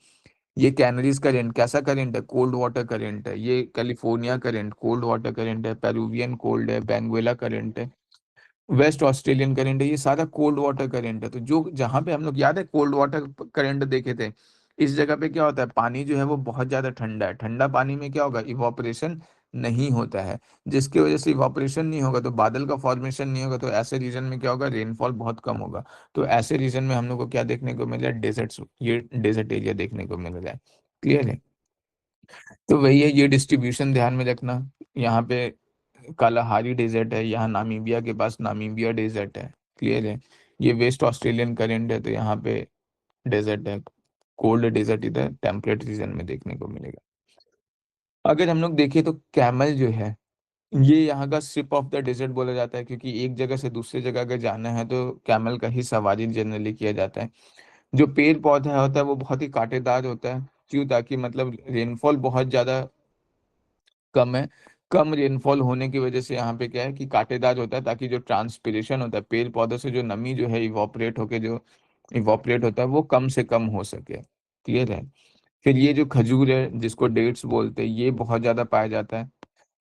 ये कैनरीज करेंट कैसा करेंट है? कोल्ड वाटर करेंट है। ये California current cold water current है। पेरुवियन कोल्ड है, बेंगुएला करेंट है, वेस्ट ऑस्ट्रेलियन करंट है। ये सारा कोल्ड वाटर करंट है। तो जो जहाँ पे हम लोग, याद है कोल्ड वाटर करंट देखे थे, इस जगह पे क्या होता है, पानी जो है वो बहुत ज्यादा ठंडा है। ठंडा पानी में क्या होगा, इवापोरेशन नहीं होता है। जिसकी वजह से इवापोरेशन नहीं होगा तो बादल का फॉर्मेशन नहीं होगा, तो ऐसे रीजन में क्या होगा, रेनफॉल बहुत कम होगा। तो ऐसे रीजन में हम लोग को क्या देखने को मिल रहा है, डेजर्ट, ये डेजर्ट एरिया देखने को मिल रहा है। क्लियर है? तो वही है, ये डिस्ट्रीब्यूशन ध्यान में रखना। यहाँ पे कालाहारी डेजर्ट है, यहाँ नामीबिया के पास नामीबिया डेजर्ट है। क्लियर है? ये वेस्ट ऑस्ट्रेलियन करंट है, तो यहाँ पे डेजर्ट है। कोल्ड डेजर्ट इधर टेम्परेट रीजन में देखने को मिलेगा। अगर हम लोग देखें तो कैमल जो है, ये यहाँ का सिप ऑफ द डेजर्ट बोला जाता है, क्योंकि एक जगह से दूसरी जगह अगर जाना है तो कैमल का ही सवारी जनरली किया जाता है। जो पेड़ पौधा होता है वो बहुत ही कांटेदार होता है। क्यों? ताकि मतलब रेनफॉल बहुत ज्यादा कम है। कम रेनफॉल होने की वजह से यहाँ पे क्या है कि कांटेदार होता है, ताकि जो ट्रांसपिरेशन होता है पेड़ पौधों से, जो नमी जो है इवोपरेट होके जो इवोपरेट होता है वो कम से कम हो सके। क्लियर है? फिर ये जो खजूर है जिसको डेट्स बोलते हैं, ये बहुत ज्यादा पाया जाता है।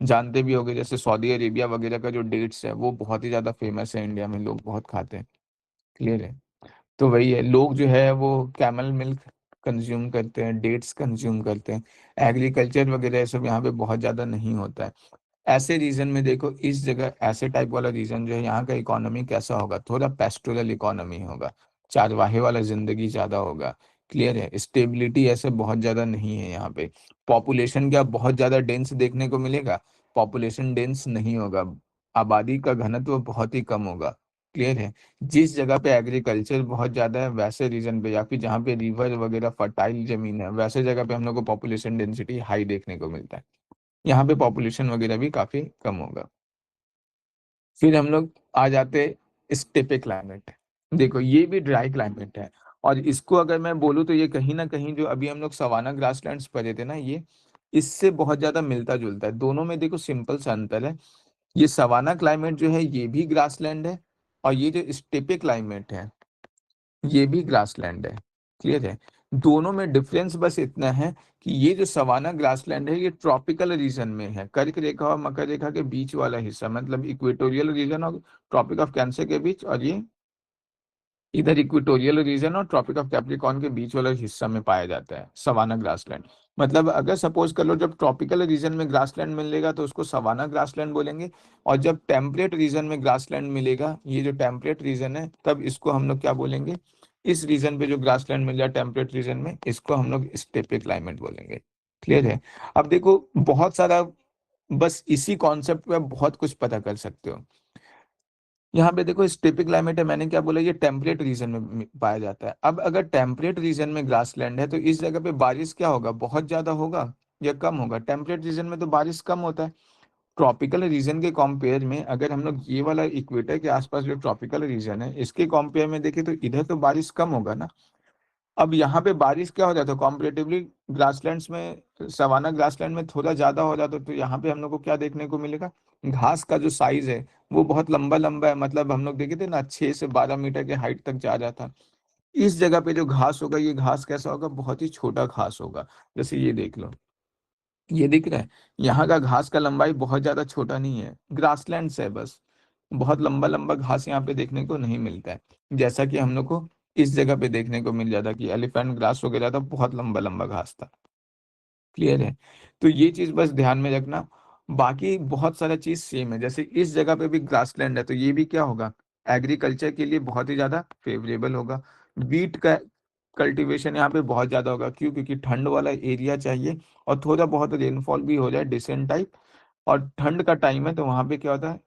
जानते भी होंगे, जैसे सऊदी अरेबिया वगैरह का जो डेट्स है वो बहुत ही ज्यादा फेमस है, इंडिया में लोग बहुत खाते हैं। क्लियर है? तो वही है, लोग जो है वो कैमल मिल्क कंज्यूम करते हैं, डेट्स कंज्यूम करते हैं। एग्रीकल्चर वगैरह ये सब यहाँ पे बहुत ज़्यादा नहीं होता है। ऐसे रीजन में देखो, इस जगह ऐसे टाइप वाला रीजन जो है, यहाँ का इकोनॉमी कैसा होगा, थोड़ा पेस्टोरल इकोनॉमी होगा, चारवाहे वाला जिंदगी ज़्यादा होगा। क्लियर है? स्टेबिलिटी ऐसे बहुत ज़्यादा नहीं है यहाँ पे। पॉपुलेशन क्या बहुत ज़्यादा डेंस देखने को मिलेगा? पॉपुलेशन डेंस नहीं होगा। आबादी का घनत्व बहुत ही कम होगा। क्लियर है? जिस जगह पे एग्रीकल्चर बहुत ज्यादा है वैसे रीजन पे, या फिर जहाँ पे रिवर वगैरह फर्टाइल जमीन है, वैसे जगह पे हम लोग को पॉपुलेशन डेंसिटी हाई देखने को मिलता है। यहाँ पे पॉपुलेशन वगैरह भी काफी कम होगा। फिर हम लोग आ जाते स्टेपे क्लाइमेट। देखो ये भी ड्राई क्लाइमेट है, और इसको अगर मैं बोलूँ तो ये कहीं ना कहीं जो अभी हम लोग सवाना ग्रासलैंड्स पढ़े थे ना, ये इससे बहुत ज्यादा मिलता जुलता है। दोनों में देखो सिंपल सा अंतर है। ये सवाना क्लाइमेट जो है ये भी ग्रासलैंड है, और ये जो स्टेपे क्लाइमेट है ये भी ग्रासलैंड है। क्लियर है? दोनों में डिफरेंस बस इतना है कि ये जो सवाना ग्रासलैंड है ये ट्रॉपिकल रीजन में है, कर्क रेखा और मकर रेखा के बीच वाला हिस्सा, मतलब इक्वेटोरियल रीजन और ट्रॉपिक ऑफ कैंसर के बीच, और ये इधर इक्वेटोरियल रीजन और ट्रॉपिक ऑफ कैप्रिकॉर्न के बीच वाला हिस्सा में पाया जाता है सवाना ग्रासलैंड। मतलब अगर सपोज कर लो, जब ट्रॉपिकल रीजन में ग्रासलैंड मिलेगा तो उसको सवाना ग्रासलैंड बोलेंगे, और जब टेम्परेट रीजन में ग्रासलैंड मिलेगा, ये जो टेम्परेट रीजन है, तब इसको हम लोग क्या बोलेंगे, इस रीजन पे जो ग्रासलैंड मिल जाए टेम्परेट रीजन में, इसको हम लोग स्टेपे क्लाइमेट बोलेंगे। क्लियर है? अब देखो बहुत सारा, बस इसी कॉन्सेप्ट पे आप बहुत कुछ पता कर सकते हो। यहाँ पे देखो स्टेपिक क्लाइमेट है, मैंने क्या बोला, ये टेम्परेट रीजन में पाया जाता है। अब अगर टेम्परेट रीजन में ग्रासलैंड है तो इस जगह पे बारिश क्या होगा, बहुत ज्यादा होगा या कम होगा? टेम्परेट रीजन में तो बारिश कम होता है। ट्रॉपिकल रीजन के कंपेयर में अगर हम लोग ये वाला इक्वेटर के आसपास जो ट्रॉपिकल रीजन है इसके कंपेयर में देखें तो इधर तो बारिश कम होगा ना। अब यहाँ पे बारिश क्या हो जाता है कॉम्परेटिवली, ग्रासलैंड्स में, सवाना ग्रासलैंड में थोड़ा ज्यादा हो जाता है। तो यहाँ पे हम लोग को क्या देखने को मिलेगा, घास का जो साइज है वो बहुत लंबा लंबा है। मतलब हम लोग देखे थे ना, 6 से 12 मीटर के हाइट तक जा जाता। इस जगह पे जो घास होगा, ये घास कैसा होगा, बहुत ही छोटा घास होगा। जैसे ये देख लो, ये दिख रहा है, यहाँ का घास का लंबाई बहुत ज्यादा छोटा नहीं है, ग्रासलैंड है बस। बहुत लंबा लंबा घास यहाँ पे देखने को नहीं मिलता है, जैसा कि हम लोग को इस जगह पे देखने को मिल जाता कि एलिफेंट ग्रास वगैरह था, बहुत लंबा लंबा घास था। क्लियर है? तो ये चीज बस ध्यान में रखना। बाकी बहुत सारा चीज सेम है, जैसे इस जगह पे भी ग्रासलैंड है तो ये भी क्या होगा, एग्रीकल्चर के लिए बहुत ही ज्यादा फेवरेबल होगा। वीट का कल्टीवेशन यहाँ पे बहुत ज़्यादा होगा। क्यों? क्योंकि ठंड वाला एरिया चाहिए और थोड़ा बहुत रेनफॉल भी हो जाए डिसेंट टाइप, और ठंड का टाइम है तो वहाँ पे क्या होता है,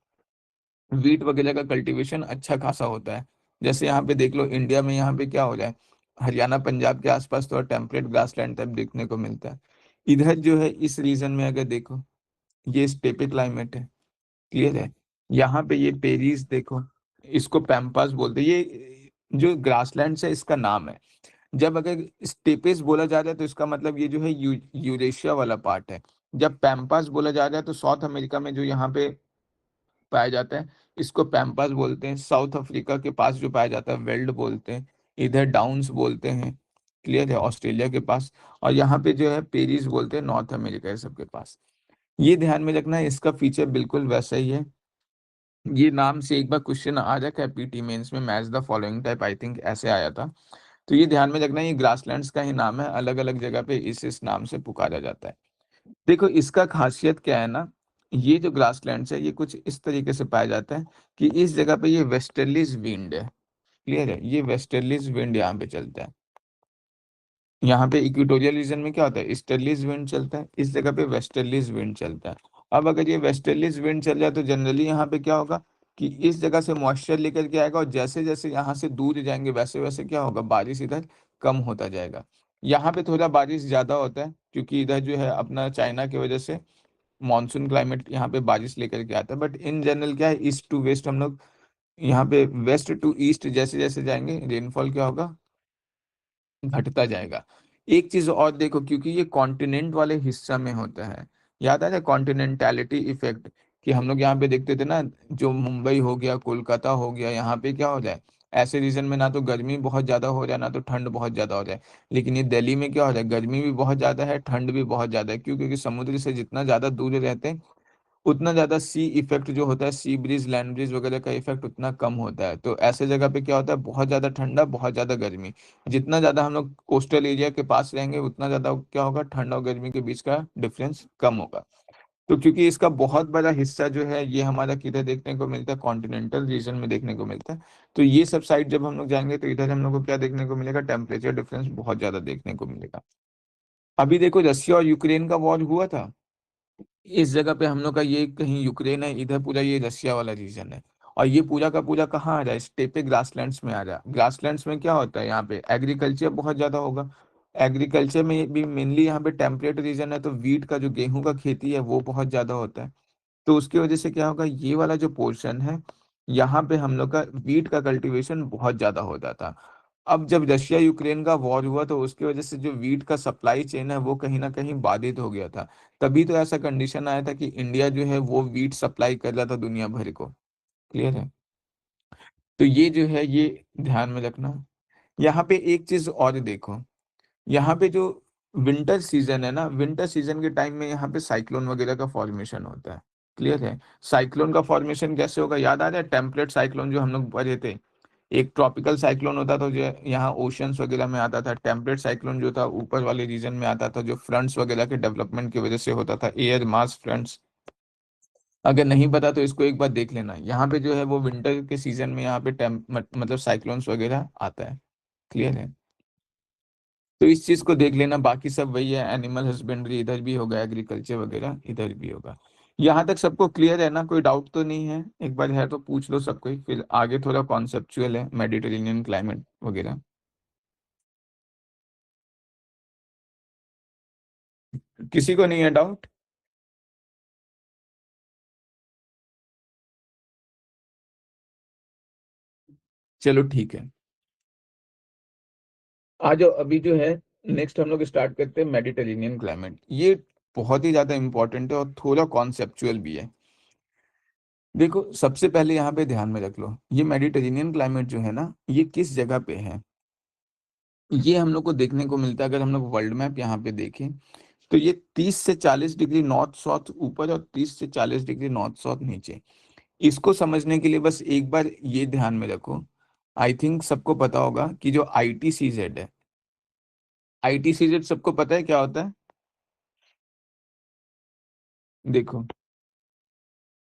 व्हीट वगैरह का कल्टीवेशन अच्छा खासा होता है। जैसे यहाँ पे देख लो इंडिया में यहाँ पे क्या हो जाए, हरियाणा पंजाब के आसपास थोड़ा टेम्परेट ग्रासलैंड टाइप देखने को मिलता है। इधर जो है इस रीजन में अगर देखो, ये स्टेपे क्लाइमेट है, क्लियर है। यहाँ पे ये पेरीज देखो, इसको पैम्पास बोलते हैं। ये जो ग्रासलैंड है इसका नाम है। जब अगर स्टेपेस बोला जा रहा है तो इसका मतलब ये जो है यूरेशिया वाला पार्ट है। जब पैम्पास बोला जा रहा है तो साउथ अमेरिका में जो यहाँ पे पाया जाता है, इसको पैम्पास बोलते हैं। साउथ अफ्रीका के पास जो पाया जाता है वेल्ड बोलते हैं। इधर डाउन्स बोलते हैं, क्लियर है, ऑस्ट्रेलिया के पास। और यहाँ पे जो है पेरिस बोलते हैं नॉर्थ अमेरिका ये सब के पास। ये ध्यान में रखना है, इसका फीचर बिल्कुल वैसा ही है। ये नाम से एक बार क्वेश्चन आ रखा है पीटी मेंस में, match the following type, I think ऐसे आया था। तो ये ध्यान में रखना है, ये ग्रासलैंड्स का ही नाम है, अलग अलग जगह पे इस नाम से पुकारा जाता है। देखो इसका खासियत क्या है ना, ये जो ग्रासलैंड्स है ये कुछ इस तरीके से पाया जाता है कि इस जगह पे ये वेस्टर्लीज विंड है, क्लियर है, ये वेस्टर्लीज विंड यहाँ पे चलता है। यहाँ पे इक्वेटोरियल रीजन में क्या होता है, ईस्टर्लीज विंड चलता है, इस जगह पे वेस्टर्लीज विंड चलता है। अब अगर ये वेस्टर्लीज विंड चल जाए तो जनरली यहाँ पे क्या होगा कि इस जगह से मॉइस्चर लेकर के आएगा, और जैसे जैसे यहाँ से दूर जाएंगे वैसे वैसे क्या होगा, बारिश इधर कम होता जाएगा। यहाँ पे थोड़ा बारिश ज्यादा होता है क्योंकि इधर जो है अपना चाइना की वजह से मानसून क्लाइमेट यहाँ पे बारिश लेकर के आता है। बट इन जनरल क्या है, ईस्ट टू वेस्ट हम लोग यहाँ पे वेस्ट टू ईस्ट जैसे जैसे जाएंगे रेनफॉल क्या होगा, घटता जाएगा। एक चीज और देखो, क्योंकि ये कॉन्टिनेंट वाले हिस्सा में होता है, याद आ जाए कॉन्टिनेंटैलिटी इफेक्ट, कि हम लोग यहाँ पे देखते थे ना, जो मुंबई हो गया कोलकाता हो गया, यहाँ पे क्या हो जाए, ऐसे रीजन में ना तो गर्मी बहुत ज्यादा हो जाए ना तो ठंड बहुत ज्यादा हो जाए। लेकिन ये दिल्ली में क्या हो जाए, गर्मी भी बहुत ज्यादा है ठंड भी बहुत ज्यादा है। क्यों? क्योंकि समुद्र से जितना ज्यादा दूर रहते हैं उतना ज़्यादा सी इफेक्ट जो होता है, सी ब्रिज लैंड ब्रिज वगैरह का इफेक्ट उतना कम होता है। तो ऐसे जगह पे क्या होता है, बहुत ज़्यादा ठंडा बहुत ज़्यादा गर्मी। जितना ज़्यादा हम लोग कोस्टल एरिया के पास रहेंगे उतना ज़्यादा क्या होगा, ठंड और गर्मी के बीच का डिफरेंस कम होगा। तो क्योंकि इसका बहुत बड़ा हिस्सा जो है ये हमारा किधर देखने को मिलता है, कॉन्टिनेंटल रीजन में देखने को मिलता है। तो ये सब साइड जब हम लोग जाएंगे तो इधर हम लोग को क्या देखने को मिलेगा, टेम्परेचर डिफरेंस बहुत ज़्यादा देखने को मिलेगा। अभी देखो रशिया और यूक्रेन का वॉर हुआ था, इस जगह पे हम लोग का ये कहीं यूक्रेन है, इधर पूरा ये रशिया वाला रीजन है। और ये पूरा का पूरा कहाँ आ रहा है, स्टेपे ग्रासलैंड्स में आ रहा है। ग्रासलैंड्स में क्या होता है, यहाँ पे एग्रीकल्चर बहुत ज्यादा होगा। एग्रीकल्चर में भी मेनली यहाँ पे टेम्परेट रीजन है तो वीट का जो गेहूं का खेती है वो बहुत ज्यादा होता है। तो उसकी वजह से क्या होगा, ये वाला जो पोर्शन है यहाँ पे हम लोग का वीट का कल्टीवेशन बहुत ज्यादा होता था। अब जब रशिया यूक्रेन का वॉर हुआ तो उसकी वजह से जो वीट का सप्लाई चेन है वो कहीं ना कहीं बाधित हो गया था। तभी तो ऐसा कंडीशन आया था कि इंडिया जो है वो वीट सप्लाई कर रहा था दुनिया भर को, क्लियर है। तो ये जो है ये ध्यान में रखना। यहाँ पे एक चीज और देखो, यहाँ पे जो विंटर सीजन है ना, विंटर सीजन के टाइम में यहाँ पे साइक्लोन वगैरह का फॉर्मेशन होता है, क्लियर है। साइक्लोन का फॉर्मेशन कैसे होगा, याद आ रहा है टेम्पलेट साइक्लोन जो हम लोग पढ़े थे। एक ट्रॉपिकल साइक्लोन होता था जो यहाँ ओशियंस वगैरह में आता था, टेम्परेट साइक्लोन जो था ऊपर वाले रीजन में आता था, जो फ्रंट्स वगैरह के डेवलपमेंट की वजह से होता था, एयर मास फ्रंट्स। अगर नहीं पता तो इसको एक बार देख लेना। यहाँ पे जो है वो विंटर के सीजन में यहाँ पे मतलब साइक्लोन्स वगैरह आता है, क्लियर है। तो इस चीज को देख लेना, बाकी सब वही है, एनिमल हस्बेंड्री इधर भी होगा, एग्रीकल्चर वगैरह इधर भी होगा। यहाँ तक सबको क्लियर है ना, कोई डाउट तो नहीं है? एक बार है तो पूछ लो सबको ही, फिर आगे थोड़ा कॉन्सेप्चुअल है मेडिटेरेनियन क्लाइमेट वगैरह। किसी को नहीं है डाउट? चलो ठीक है, आ जाओ। अभी जो है नेक्स्ट हम लोग स्टार्ट करते हैं मेडिटेरेनियन क्लाइमेट। ये बहुत ही ज्यादा इंपॉर्टेंट है और थोड़ा कॉन्सेप्चुअल भी है। देखो सबसे पहले यहाँ पे ध्यान में रख लो, ये मेडिटेरेनियन क्लाइमेट जो है ना ये किस जगह पे है। ये हम लोग को देखने को मिलता है, अगर हम लोग वर्ल्ड मैप यहाँ पे देखें तो ये 30 से 40 डिग्री नॉर्थ साउथ ऊपर और 30 से 40 डिग्री नॉर्थ साउथ नीचे। इसको समझने के लिए बस एक बार ये ध्यान में रखो, आई थिंक सबको पता होगा कि जो ITCZ है, ITCZ सबको पता है क्या होता है। देखो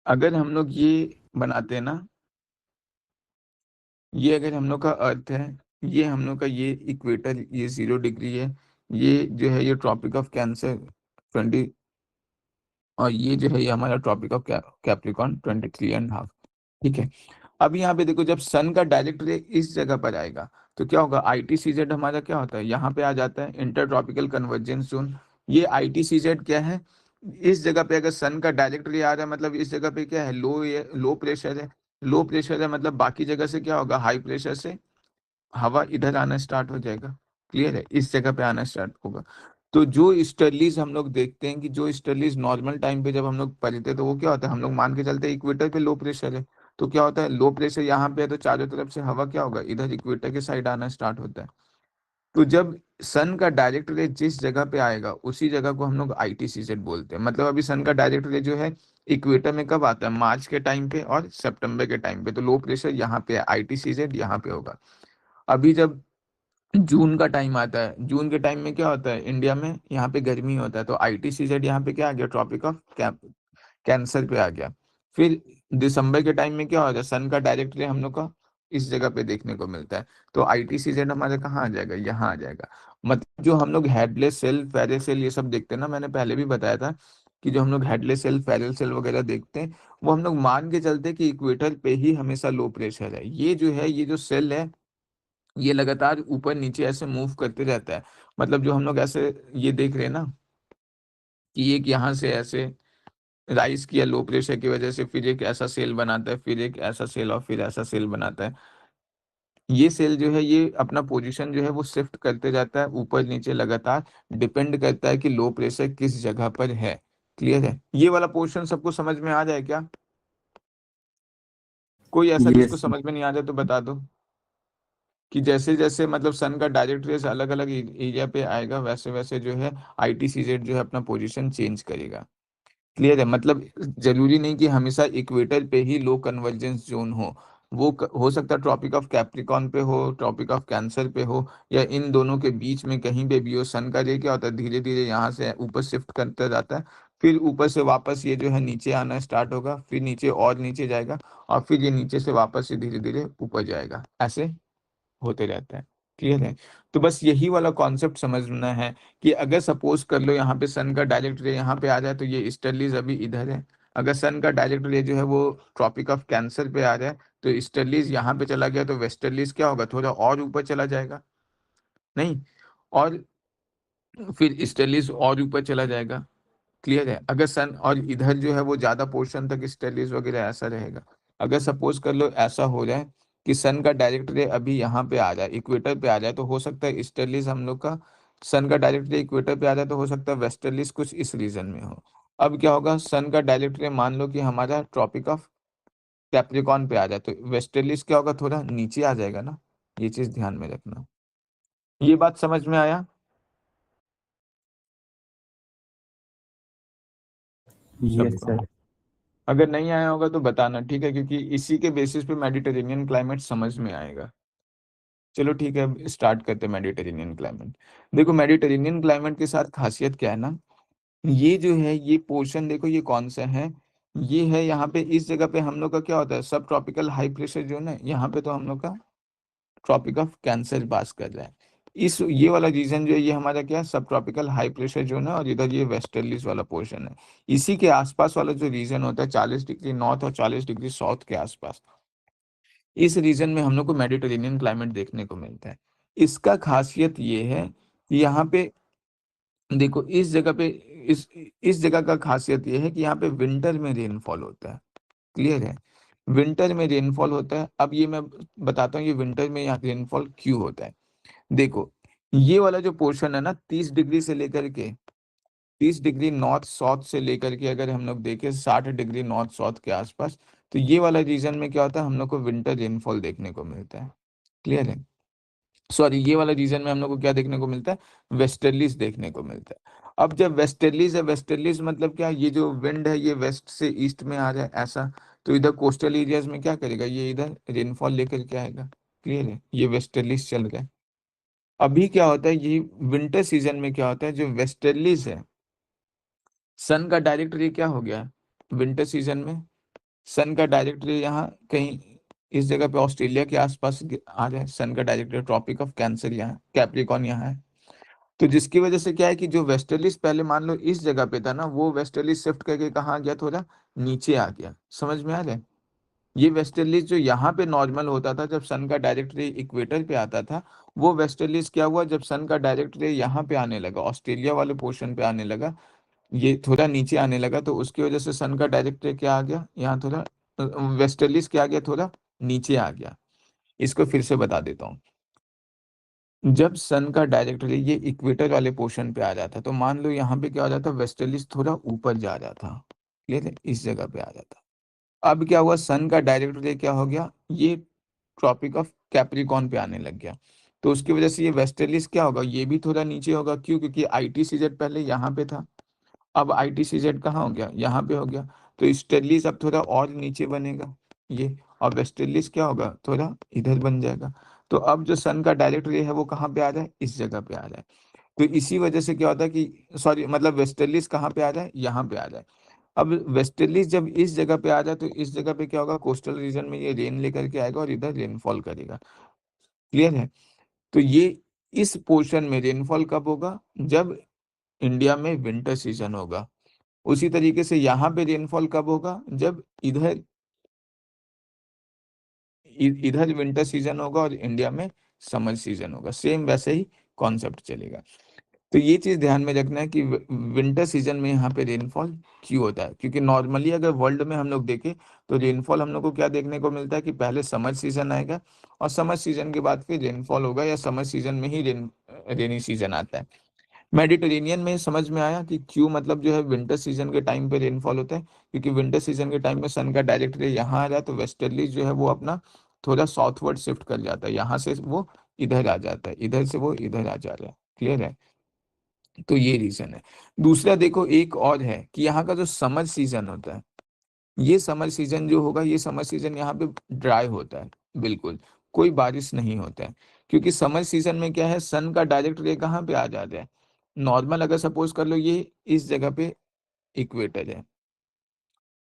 अगर हम लोग ये बनाते हैं ना, ये अगर हम लोग का अर्थ है, ये हम लोग का ये इक्वेटर ये 0 डिग्री है, ये जो है ये ट्रॉपिक ऑफ कैंसर 20, और ये जो है ये हमारा ट्रॉपिक ऑफ कैप्रिकॉर्न 23.5। ठीक है। अब यहाँ पे देखो, जब सन का डायरेक्ट रे इस जगह पर आएगा तो क्या होगा, ITCZ हमारा क्या होता है, यहाँ पे आ जाता है, इंटर ट्रॉपिकल कन्वर्जेंस जोन। ये ITCZ क्या है, इस जगह पे अगर सन का डायरेक्ट रे आ रहा है मतलब इस जगह पे क्या है, लो प्रेशर है। लो प्रेशर है मतलब बाकी जगह से क्या होगा, हाई प्रेशर से हवा इधर आना स्टार्ट हो जाएगा। क्लियर है, इस जगह पे आना स्टार्ट होगा। तो जो स्टर्लीज हम लोग देखते हैं कि जो स्टर्लीज नॉर्मल टाइम पे जब हम लोग पढ़ते तो वो क्या होता है, हम लोग मान के चलते हैं इक्वेटर पे लो प्रेशर है, तो क्या होता है, लो प्रेशर यहाँ पे है तो चारों तरफ से हवा क्या होगा, इधर इक्वेटर के साइड आना स्टार्ट होता है। तो जब सन का डायरेक्ट रे जिस जगह पे आएगा उसी जगह को हम लोग ITCZ बोलते हैं। मतलब अभी सन का डायरेक्ट रे जो है इक्वेटर में कब आता है, मार्च के टाइम पे और सितंबर के टाइम पे, तो लो प्रेशर यहाँ पे है, ITCZ यहाँ पे होगा। अभी जब जून का टाइम आता है, जून के टाइम में क्या होता है, इंडिया में यहाँ पे गर्मी होता है, तो ITCZ यहाँ पे क्या आ गया, ट्रॉपिक ऑफ कैंसर पे आ गया। फिर दिसंबर के टाइम में क्या होता है, सन का डायरेक्ट रे हम लोग का इस जगह पे देखने को मिलता है, तो ITCZ हमारे कहाँ आ जाएगा, यहाँ आ जाएगा। मतलब जो हम लोग हेडलेस सेल, फेरल सेल ये सब देखते हैं ना, मैंने पहले भी बताया था कि जो हम लोग हेडलेस सेल, फेरल सेल वगैरह देखते हैं, वो हम लोग मान के चलते हैं कि इक्वेटर पे ही हमेशा लो प्रेशर है। ये जो है, ये जो सेल है ये लगातार ऊपर नीचे ऐसे मूव करते रहता है। मतलब जो हम लोग ऐसे ये देख रहे हैं ना कि एक यहाँ से ऐसे राइज किया लो प्रेशर की वजह से, फिर एक ऐसा सेल बनाता है, फिर एक ऐसा सेल और फिर ऐसा सेल बनाता है। ये सेल जो है ये अपना पोजीशन जो है वो शिफ्ट करते जाता है ऊपर नीचे लगातार, डिपेंड करता है कि लो प्रेशर किस जगह पर है। क्लियर है, ये वाला पोर्शन सबको समझ में आ जाए क्या, कोई ऐसा जिसको यस। समझ में नहीं आ जाए तो बता दो। कि जैसे जैसे मतलब सन का डायरेक्ट रेस अलग अलग एरिया पे आएगा वैसे वैसे जो है ITCZ जो है अपना पोजीशन चेंज करेगा। क्लियर है, मतलब जरूरी नहीं कि हमेशा इक्वेटर पे ही लो कन्वर्जेंस जोन हो, वो हो सकता है ट्रॉपिक ऑफ कैप्रिकॉर्न पे हो, ट्रॉपिक ऑफ कैंसर पे हो, या इन दोनों के बीच में कहीं पे भी हो। सन का रे क्या होता है, धीरे धीरे यहाँ से ऊपर शिफ्ट करता जाता है, फिर ऊपर से वापस ये जो है नीचे आना स्टार्ट होगा, फिर नीचे और नीचे जाएगा, और फिर ये नीचे से वापस से धीरे धीरे ऊपर जाएगा, ऐसे होते रहता है। क्लियर है, तो बस यही वाला कॉन्सेप्ट समझना है कि अगर सपोज कर लो यहाँ पे सन का डायरेक्ट रे यहाँ पे आ जाए तो ये ईस्टर्लीज अभी इधर है। अगर सन का डायरेक्ट रे जो है वो ट्रॉपिक ऑफ कैंसर पे आ जाए तो ईस्टर्लीज यहाँ पे चला गया, तो वेस्टर्लीज क्या होगा, थोड़ा और ऊपर चला जाएगा, नहीं, और फिर ईस्टर्लीज और ऊपर चला जाएगा। क्लियर है, अगर सन और इधर जो है वो ज्यादा पोर्शन तक स्टेलिस वगैरह ऐसा रहेगा। अगर सपोज कर लो ऐसा हो जाए कि सन का डायरेक्ट रे अभी यहाँ पे आ जाए, इक्वेटर पे आ जाए, तो हो सकता है ईस्टर्लीज हम लोग का, सन का डायरेक्ट रे इक्वेटर पे आ जाए तो हो सकता है वेस्टर्लीज कुछ इस रीजन में हो। अब क्या होगा, सन का डायरेक्ट रे मान लो कि हमारा ट्रॉपिक ऑफ कैप्रिकॉर्न पे आ जाए तो वेस्टर्लीज क्या होगा, थोड़ा नीचे आ जाएगा ना। ये चीज ध्यान में रखना। ये बात समझ में आया यस सबको, सर। अगर नहीं आया होगा तो बताना, ठीक है, क्योंकि इसी के बेसिस पे मेडिटेरेनियन क्लाइमेट समझ में आएगा। चलो ठीक है, अब स्टार्ट करते हैं मेडिटेरेनियन क्लाइमेट। देखो मेडिटेरेनियन क्लाइमेट के साथ खासियत क्या है ना, ये जो है ये पोर्शन देखो ये कौन सा है, ये है यहाँ पे, इस जगह पे हम लोग का क्या होता है, सब ट्रॉपिकल हाई प्रेशर जोन है, यहाँ पे तो हम लोग का ट्रॉपिक ऑफ कैंसर पास कर रहा है। इस ये वाला रीजन जो है ये हमारा क्या है, सब ट्रॉपिकल हाई प्रेशर जोन है, और इधर ये वेस्टर्लीज वाला पोर्शन है। इसी के आसपास वाला जो रीजन होता है 40 डिग्री नॉर्थ और 40 डिग्री साउथ के आसपास, इस रीजन में हम लोग को मेडिटेरेनियन क्लाइमेट देखने को मिलता है। इसका खासियत ये है कि यहाँ पे देखो इस जगह पे, इस जगह का खासियत ये है कि यहाँ पे विंटर में रेनफॉल होता है। क्लियर है, विंटर में रेनफॉल होता है। अब ये मैं बताता हूँ ये विंटर में यहाँ रेनफॉल क्यों होता है। देखो ये वाला जो पोर्शन है ना, 30 डिग्री से लेकर के 30 डिग्री नॉर्थ साउथ से लेकर के अगर हम लोग देखें 60 डिग्री नॉर्थ साउथ के आसपास, तो ये वाला रीजन में क्या होता है, हम लोग को विंटर रेनफॉल देखने को मिलता है। क्लियर है, सॉरी ये वाला रीजन में हम लोग को क्या देखने को मिलता है, वेस्टर्लीज देखने को मिलता है। अब जब वेस्टर्लीज है, वेस्टर्लीज मतलब क्या, ये जो विंड है ये वेस्ट से ईस्ट में आ जाए ऐसा, तो इधर कोस्टल एरियाज में क्या करेगा, ये इधर रेनफॉल लेकर के आएगा। क्लियर है, ये वेस्टर्लीज चल रहा है। अभी क्या होता है, ये विंटर सीजन में क्या होता है, जो वेस्टर्लीज है, सन का डायरेक्ट रे क्या हो गया विंटर सीजन में, सन का डायरेक्ट रे यहाँ कहीं इस जगह पे ऑस्ट्रेलिया के आसपास आ जाए, सन का डायरेक्ट ट्रॉपिक ऑफ कैंसर यहाँ, कैप्रिकॉर्न यहाँ है। तो जिसकी वजह से क्या है कि जो वेस्टर्लिस पहले मान लो इस जगह पे था ना, वो वेस्टर्लिस शिफ्ट करके कहाँ आ गया, थोड़ा नीचे आ गया। समझ में आ रहा है? ये वेस्टर्लिस जो यहाँ पे नॉर्मल होता था जब सन का डायरेक्ट रे इक्वेटर पे आता था, वो वेस्टर्लिस क्या हुआ, जब सन का डायरेक्ट रे यहाँ पे आने लगा, ऑस्ट्रेलिया वाले पोर्शन पे आने लगा, ये थोड़ा नीचे आने लगा, तो उसकी वजह से सन का डायरेक्ट रे क्या आ गया, यहाँ थोड़ा वेस्टर्लिस क्या आ गया, थोड़ा नीचे आ गया। इसको फिर से बता देता हूँ। जब सन का डायरेक्ट रे ये इक्वेटर वाले पोर्शन पे आ जाता, तो मान लो यहाँ पे क्या हो जाता, वेस्टर्लिस थोड़ा ऊपर जा जाता, क्लियर है, इस जगह पे आ जाता। अब क्या हुआ, सन का डायरेक्ट रे क्या हो गया, ये ट्रॉपिक ऑफ कैप्रिकॉर्न पे आने लग गया। तो उसकी वजह से ये वेस्टर्लिस क्या होगा, ये भी थोड़ा नीचे होगा। क्यों? क्योंकि आईटीसीजेड पहले यहाँ पे था, अब आईटीसीजेड कहाँ हो गया, यहाँ पे हो गया। तो ईस्टर्लीज अब थोड़ा और नीचे बनेगा ये, और वेस्टर्लीज क्या होगा, थोड़ा इधर बन जाएगा। तो अब जो सन का डायरेक्ट रे है वो कहाँ पे आ जाए, इस जगह पे आ जाए। तो इसी वजह से क्या होता है कि सॉरी, मतलब वेस्टर्लीज कहाँ पे आ जाए, यहाँ पे आ जाए। अब वेस्टर्लीज जब इस जगह पे आ जाए, तो इस जगह पे क्या होगा, कोस्टल रीजन में ये रेन लेकर के आएगा और इधर रेनफॉल करेगा। क्लियर है? तो ये इस पोर्शन में रेनफॉल कब होगा, जब इंडिया में विंटर सीजन होगा। उसी तरीके से यहाँ पे रेनफॉल कब होगा, जब इधर इधर विंटर सीजन होगा और इंडिया में समर सीजन होगा। सेम वैसे ही कॉन्सेप्ट चलेगा। तो ये चीज ध्यान में रखना है कि विंटर सीजन में यहाँ पे रेनफॉल क्यों होता है, क्योंकि नॉर्मली अगर वर्ल्ड में हम लोग देखें तो रेनफॉल हम लोग को क्या देखने को मिलता है कि पहले समर सीजन आएगा और समर सीजन के बाद फिर रेनफॉल होगा, या समर सीजन में ही रेनी सीजन आता है। मेडिटेरेनियन में समझ में आया कि क्यों, मतलब जो है विंटर सीजन के टाइम पे रेनफॉल होता है, क्योंकि विंटर सीजन के टाइम में सन का डायरेक्ट रे यहाँ आ रहा है, तो वेस्टर्ली जो है वो अपना थोड़ा साउथवर्ड शिफ्ट कर जाता है, यहाँ से वो इधर आ जाता है, इधर से वो इधर आ जा रहा है। क्लियर है? तो ये रीजन है। दूसरा देखो एक और है कि यहाँ का जो समर सीजन होता है, ये समर सीजन जो होगा, ये समर सीजन यहाँ पे ड्राई होता है, बिल्कुल कोई बारिश नहीं होता है। क्योंकि समर सीजन में क्या है, सन का डायरेक्ट रे कहाँ पे आ जाता है, नॉर्मल अगर सपोज कर लो ये इस जगह पे इक्वेटर है,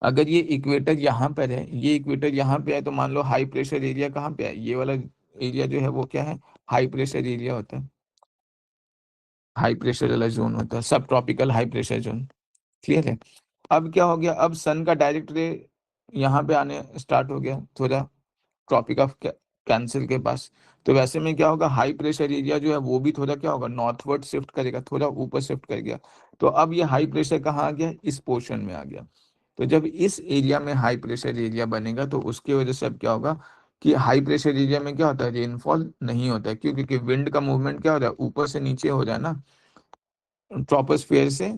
अगर ये इक्वेटर यहाँ पर है, ये इक्वेटर यहाँ पे है, तो मान लो हाई प्रेशर एरिया कहाँ पे है, ये वाला एरिया जो है वो क्या है, हाई प्रेशर एरिया होता है, हाई प्रेशर वाला जोन होता है, सब tropical high pressure zone. Clear है? अब क्या हो गया, अब सन का डायरेक्ट रे यहाँ पे आने स्टार्ट हो गया, थोड़ा ट्रॉपिक ऑफ कैंसर के पास। तो वैसे में क्या होगा, हाई प्रेशर एरिया जो है वो भी थोड़ा क्या होगा, नॉर्थवर्ड शिफ्ट करेगा, थोड़ा ऊपर शिफ्ट कर गया। तो अब ये हाई प्रेशर कहाँ आ गया, इस पोर्शन में आ गया। तो जब इस एरिया में हाई प्रेशर एरिया बनेगा, तो उसकी वजह से अब क्या होगा कि हाई प्रेशर एरिया में क्या होता है, रेनफॉल नहीं होता है। क्यों? क्योंकि विंड का मूवमेंट क्या हो रहा है, ऊपर से नीचे हो रहा है ना, ट्रोपोस्फियर से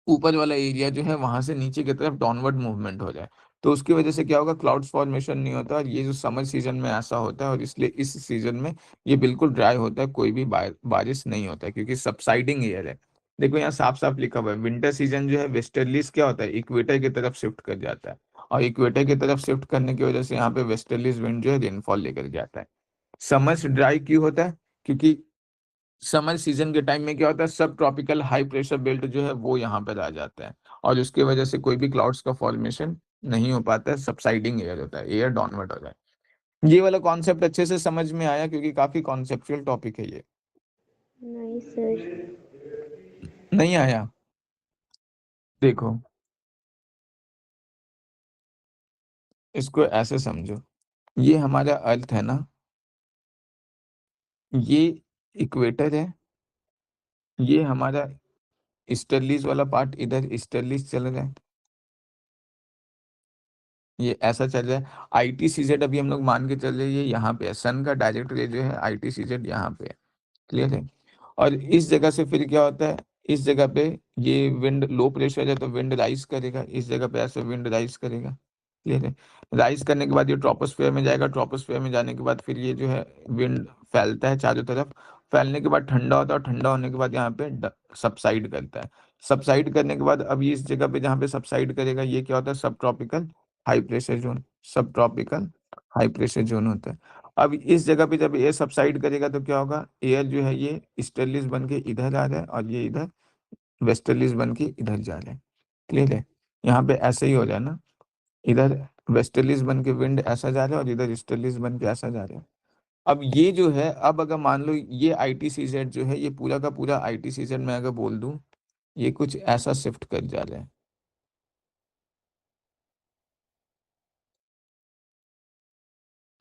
ऊपर वाला एरिया जो है वहां से नीचे की तरफ डाउनवर्ड मूवमेंट हो जाए। तो उसकी वजह से क्या होगा, क्लाउड्स फॉर्मेशन नहीं होता, और ये जो समर सीजन में ऐसा होता है, और इसलिए इस सीजन में ये बिल्कुल ड्राई होता है, कोई भी बारिश नहीं होता है, क्योंकि सबसाइडिंग एयर है। देखो यहाँ साफ साफ लिखा हुआ है, विंटर सीजन जो है वेस्टर्लीज क्या होता है, इक्वेटर की तरफ शिफ्ट कर जाता है, और इक्वेटर की तरफ शिफ्ट करने की वजह से यहाँ पे वेस्टर्लीज विंड जो है रेनफॉल लेकर जाता है। समर ड्राई क्यों होता है, क्योंकि समर सीजन के टाइम में क्या होता है, सब ट्रॉपिकल हाई प्रेशर बेल्ट जो है वो यहाँ पर आ जाता है, और उसकी वजह से कोई भी क्लाउड्स का फॉर्मेशन नहीं हो पाता है, सबसाइडिंग एयर होता है, एयर डाउनवर्ड हो जाए। ये वाला कॉन्सेप्ट अच्छे से समझ में आया, क्योंकि काफी कॉन्सेप्चुअल टॉपिक है ये। नहीं सर। नहीं आया? देखो इसको ऐसे समझो, ये हमारा अर्थ है ना, ये इक्वेटर है, ये हमारा ईस्टर्लीज वाला पार्ट, इधर ईस्टर्लीज चल रहा है, ये ऐसा चल रहा है। आईटीसीजेड अभी हम लोग मान के चल रहे हैं ये यहाँ पे है, सन का डायरेक्ट रे जो है आईटीसीजेड यहाँ पे है। क्लियर है? और इस जगह से फिर क्या होता है, इस जगह पे ये विंड लो प्रेशर है, तो विंड राइज करेगा, इस जगह पे ऐसे विंड राइज करेगा। क्लियर है? राइज करने के बाद ये ट्रोपोस्फेयर में जाएगा, ट्रोपोस्फेयर में जाने के बाद फिर ये जो है विंड फैलता है चारों तरफ, फैलने के बाद ठंडा होता है, और ठंडा होने के बाद यहाँ पे सबसाइड करता है। सबसाइड करने के बाद अब ये इस जगह पे जहाँ पे सबसाइड करेगा, ये क्या होता है, सब ट्रॉपिकल हाई प्रेशर जोन, सब ट्रॉपिकल हाई प्रेशर जोन होता है। अब इस जगह पे जब एयर सबसाइड करेगा, तो क्या होगा, एयर जो है ये ईस्टर्लीज बन के इधर आ रहा है, और ये इधर वेस्टर्लीज बन के इधर जा रहा है। क्लियर है? यहाँ पे ऐसे ही हो रहा है ना, इधर वेस्टर्लीज बन के विंड ऐसा जा रहा है और इधर ईस्टर्लीज बन के ऐसा जा रहा है। अब ये जो है, अब अगर मान लो ये ITCZ जो है, ये पूरा का पूरा ITCZ मैं अगर बोल दूं, ये कुछ ऐसा शिफ्ट कर जा रहा है।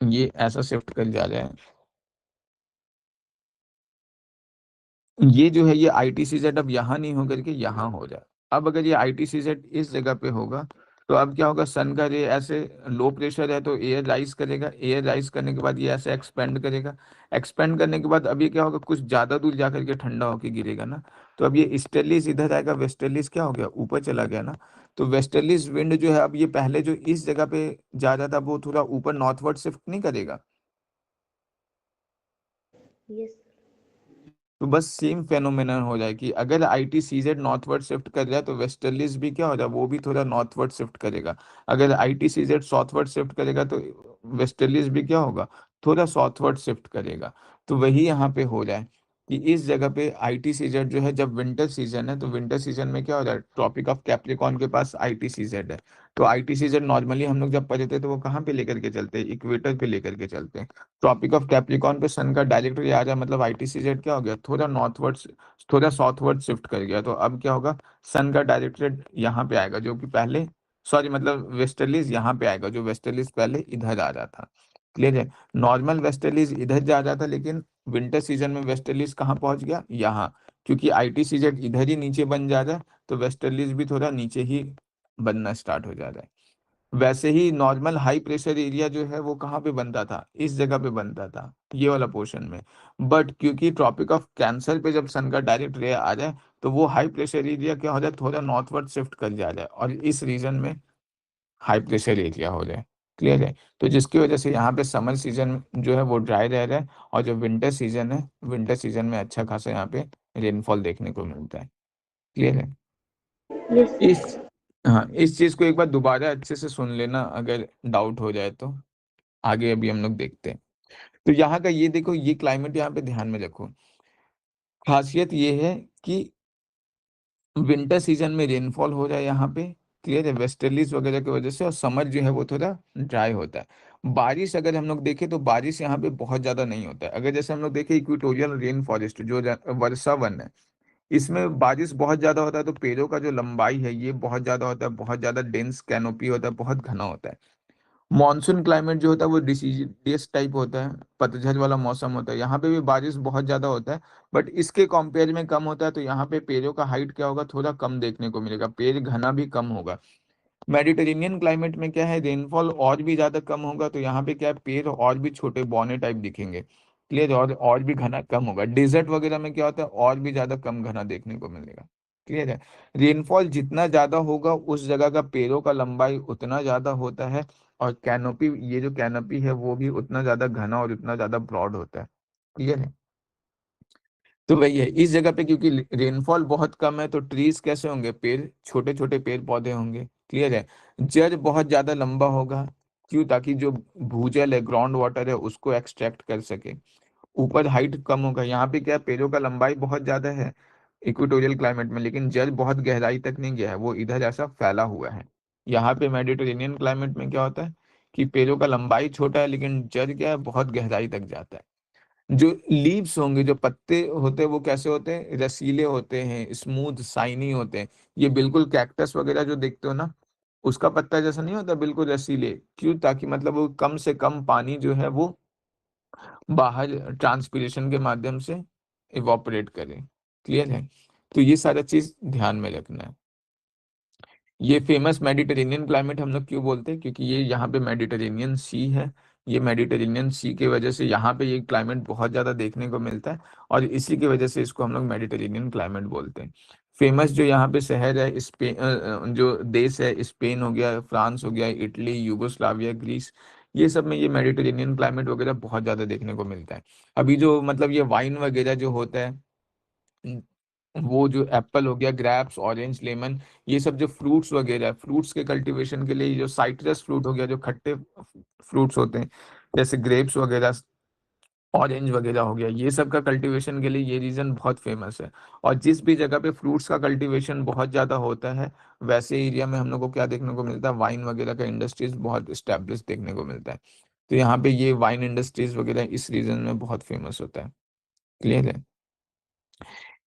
ये ऐसा शिफ्ट कर जा रहा है। ये जो है, ये ITCZ अब यहाँ नहीं होकर के यहाँ हो जाए। अब अगर ये ITCZ इस जगह पे होगा, तो अब क्या होगा, सन का रे ऐसे लो प्रेशर है तो एयर राइज करेगा, एयर राइज करने के बाद ये ऐसे एक्सपेंड करेगा, एक्सपेंड करने के बाद अब ये क्या होगा, कुछ ज्यादा दूर जा करके ठंडा होके गिरेगा ना। तो अब ये ईस्टर्लीज इधर आएगा, वेस्टर्लीज क्या हो गया, ऊपर चला गया ना। तो वेस्टर्लीज विंड जो है, अब ये पहले जो इस जगह पे जा रहा था वो थोड़ा ऊपर नॉर्थवर्ड शिफ्ट नहीं करेगा। यस तो बस सेम फेनोमेनन हो जाए कि अगर ITCZ नॉर्थवर्ड शिफ्ट कर रहा है तो वेस्टर्लीज भी क्या हो जाए, वो भी थोड़ा नॉर्थवर्ड शिफ्ट करेगा। अगर ITCZ साउथवर्ड शिफ्ट करेगा तो वेस्टर्लीज भी क्या होगा, थोड़ा साउथवर्ड शिफ्ट करेगा। तो वही यहाँ पे हो जाए कि इस जगह पे ITCZ जो है, जब विंटर सीजन है तो विंटर सीजन में क्या हो रहा है, ट्रॉपिक ऑफ कैप्रिकॉर्न के पास ITCZ है। तो ITCZ नॉर्मली हम लोग जब पढ़े थे तो वो कहाँ पे लेकर के चलते हैं, इक्वेटर पे लेकर के चलते हैं। ट्रॉपिक ऑफ कैप्रिकॉर्न पे सन का डायरेक्ट रे आ रहा है, मतलब ITCZ क्या हो गया, थोड़ा नॉर्थवर्ड, थोड़ा साउथवर्ड शिफ्ट कर गया। तो अब क्या होगा, सन का डायरेक्ट रे यहाँ पे आएगा, जो कि पहले, सॉरी मतलब वेस्टर्लीज यहाँ पे आएगा, जो वेस्टर्लीज पहले इधर आ रहा था। क्लियर है। नॉर्मल वेस्टर्लीज इधर जा रहा था, लेकिन विंटर सीजन में वेस्टर्लीज कहाँ पहुंच गया, यहाँ। क्योंकि ITCZ इधर ही नीचे बन जा रहा है, तो वेस्टर्लीज भी थोड़ा नीचे ही बनना स्टार्ट हो जा रहा है। वैसे ही नॉर्मल हाई प्रेशर एरिया जो है वो कहाँ पे बनता था, इस जगह पे बनता था, ये वाला पोर्शन में। बट क्योंकि ट्रॉपिक ऑफ कैंसर पे जब सन का डायरेक्ट रे आ जाए, तो वो हाई प्रेशर एरिया क्या हो जाए, थोड़ा नॉर्थवर्ड शिफ्ट कर जा जाए और इस रीजन में हाई प्रेशर एरिया हो जाए। क्लियर है। तो जिसकी वजह से यहाँ पे समर सीजन जो है वो ड्राई रह रहा है, और जो विंटर सीजन है, विंटर सीजन में अच्छा खासा यहाँ पे रेनफॉल देखने को मिलता है। क्लियर है। यस इस, हाँ, इस चीज को एक बार दोबारा अच्छे से सुन लेना अगर डाउट हो जाए तो। आगे अभी हम लोग देखते हैं। तो यहाँ का ये देखो, ये क्लाइमेट यहाँ पे ध्यान में रखो। खासियत ये है कि विंटर सीजन में रेनफॉल हो रहा है यहाँ पे। क्लियर है, वेस्टर्लीज वगैरह की वजह से, और समर जो है वो थोड़ा ड्राई होता है। बारिश अगर हम लोग देखें तो बारिश यहाँ पे बहुत ज्यादा नहीं होता है। अगर जैसे हम लोग देखें इक्वेटोरियल रेन फॉरेस्ट जो वर्षा वन है, इसमें बारिश बहुत ज्यादा होता है, तो पेड़ों का जो लंबाई है ये बहुत ज्यादा होता है, बहुत ज्यादा डेंस कैनोपी होता है, बहुत घना होता है। मॉनसून क्लाइमेट जो होता है वो डिसीडियस टाइप होता है, पतझड़ वाला मौसम होता है, यहाँ पे भी बारिश बहुत ज्यादा होता है, बट इसके कंपेयर में कम होता है। तो यहाँ पे पेड़ों का हाइट क्या होगा, थोड़ा कम देखने को मिलेगा, पेड़ घना भी कम होगा। मेडिटेरेनियन क्लाइमेट में क्या है, रेनफॉल और भी ज्यादा कम होगा, तो यहाँ पे क्या है, पेड़ और भी छोटे बौने टाइप दिखेंगे। क्लियर, और भी घना कम होगा। डेजर्ट वगैरह में क्या होता है, और भी ज्यादा कम घना देखने को मिलेगा। क्लियर है। रेनफॉल जितना ज्यादा होगा उस जगह का पेड़ों का लंबाई उतना ज्यादा होता है, और कैनोपी, ये जो कैनोपी है वो भी उतना ज्यादा घना और उतना ज्यादा ब्रॉड होता है। क्लियर है। तो वही है, इस जगह पे क्योंकि रेनफॉल बहुत कम है, तो ट्रीज कैसे होंगे, पेड़, छोटे छोटे पेड़ पौधे होंगे। क्लियर है। जड़ बहुत ज्यादा लंबा होगा, क्यों, ताकि जो भूजल है, ग्राउंड वाटर है, उसको एक्सट्रैक्ट कर सके। ऊपर हाइट कम होगा, यहाँ पे क्या है, पेड़ों का लंबाई बहुत ज्यादा है इक्वेटोरियल क्लाइमेट में, लेकिन जड़ बहुत गहराई तक नहीं गया है, वो इधर ऐसा फैला हुआ है। यहाँ पे मेडिटेरेनियन क्लाइमेट में क्या होता है कि पेड़ों का लंबाई छोटा है, लेकिन जड़ क्या है, बहुत गहराई तक जाता है। जो लीव्स होंगे, जो पत्ते होते हैं, वो कैसे होते हैं, रसीले होते हैं, स्मूथ शाइनी होते हैं। ये बिल्कुल कैक्टस वगैरह जो देखते हो ना, उसका पत्ता जैसा नहीं होता, बिल्कुल रसीले। क्यों, ताकि मतलब वो कम से कम पानी जो है वो बाहर ट्रांसपीरेशन के माध्यम से इवापोरेट करे। क्लियर है। तो ये सारा चीज ध्यान में रखना है। ये फेमस मेडिटेरेनियन क्लाइमेट हम लोग क्यों बोलते हैं, क्योंकि ये यहाँ पे मेडिटेरेनियन सी है। ये मेडिटेरेनियन सी की वजह से यहाँ पे ये क्लाइमेट बहुत ज़्यादा देखने को मिलता है, और इसी की वजह से इसको हम लोग मेडिटेरेनियन क्लाइमेट बोलते हैं। फेमस जो यहाँ पे शहर है, स्पेन, जो देश है, स्पेन हो गया, फ्रांस हो गया, इटली, यूगोस्लाविया, ग्रीस, ये सब में ये मेडिटेरेनियन क्लाइमेट वगैरह बहुत ज़्यादा देखने को मिलता है। अभी जो मतलब ये वाइन वगैरह जो होता है, वो जो एप्पल हो गया, ग्रेप्स, ऑरेंज, लेमन, ये सब जो फ्रूट्स वगैरह, फ्रूट्स के कल्टीवेशन के लिए ये जो साइट्रस फ्रूट हो गया, जो खट्टे फ्रूट्स होते हैं, जैसे ग्रेप्स वगैरह, ऑरेंज वगैरह हो गया, ये सब का कल्टीवेशन के लिए ये रीजन बहुत फेमस है। और जिस भी जगह पे फ्रूट्स का कल्टीवेशन बहुत ज़्यादा होता है, वैसे एरिया में हम लोग को क्या देखने को मिलता है, वाइन वगैरह का इंडस्ट्रीज बहुत स्टैब्लिश देखने को मिलता है। तो यहाँ पे ये वाइन इंडस्ट्रीज वगैरह इस रीजन में बहुत फेमस होता है। क्लियर है।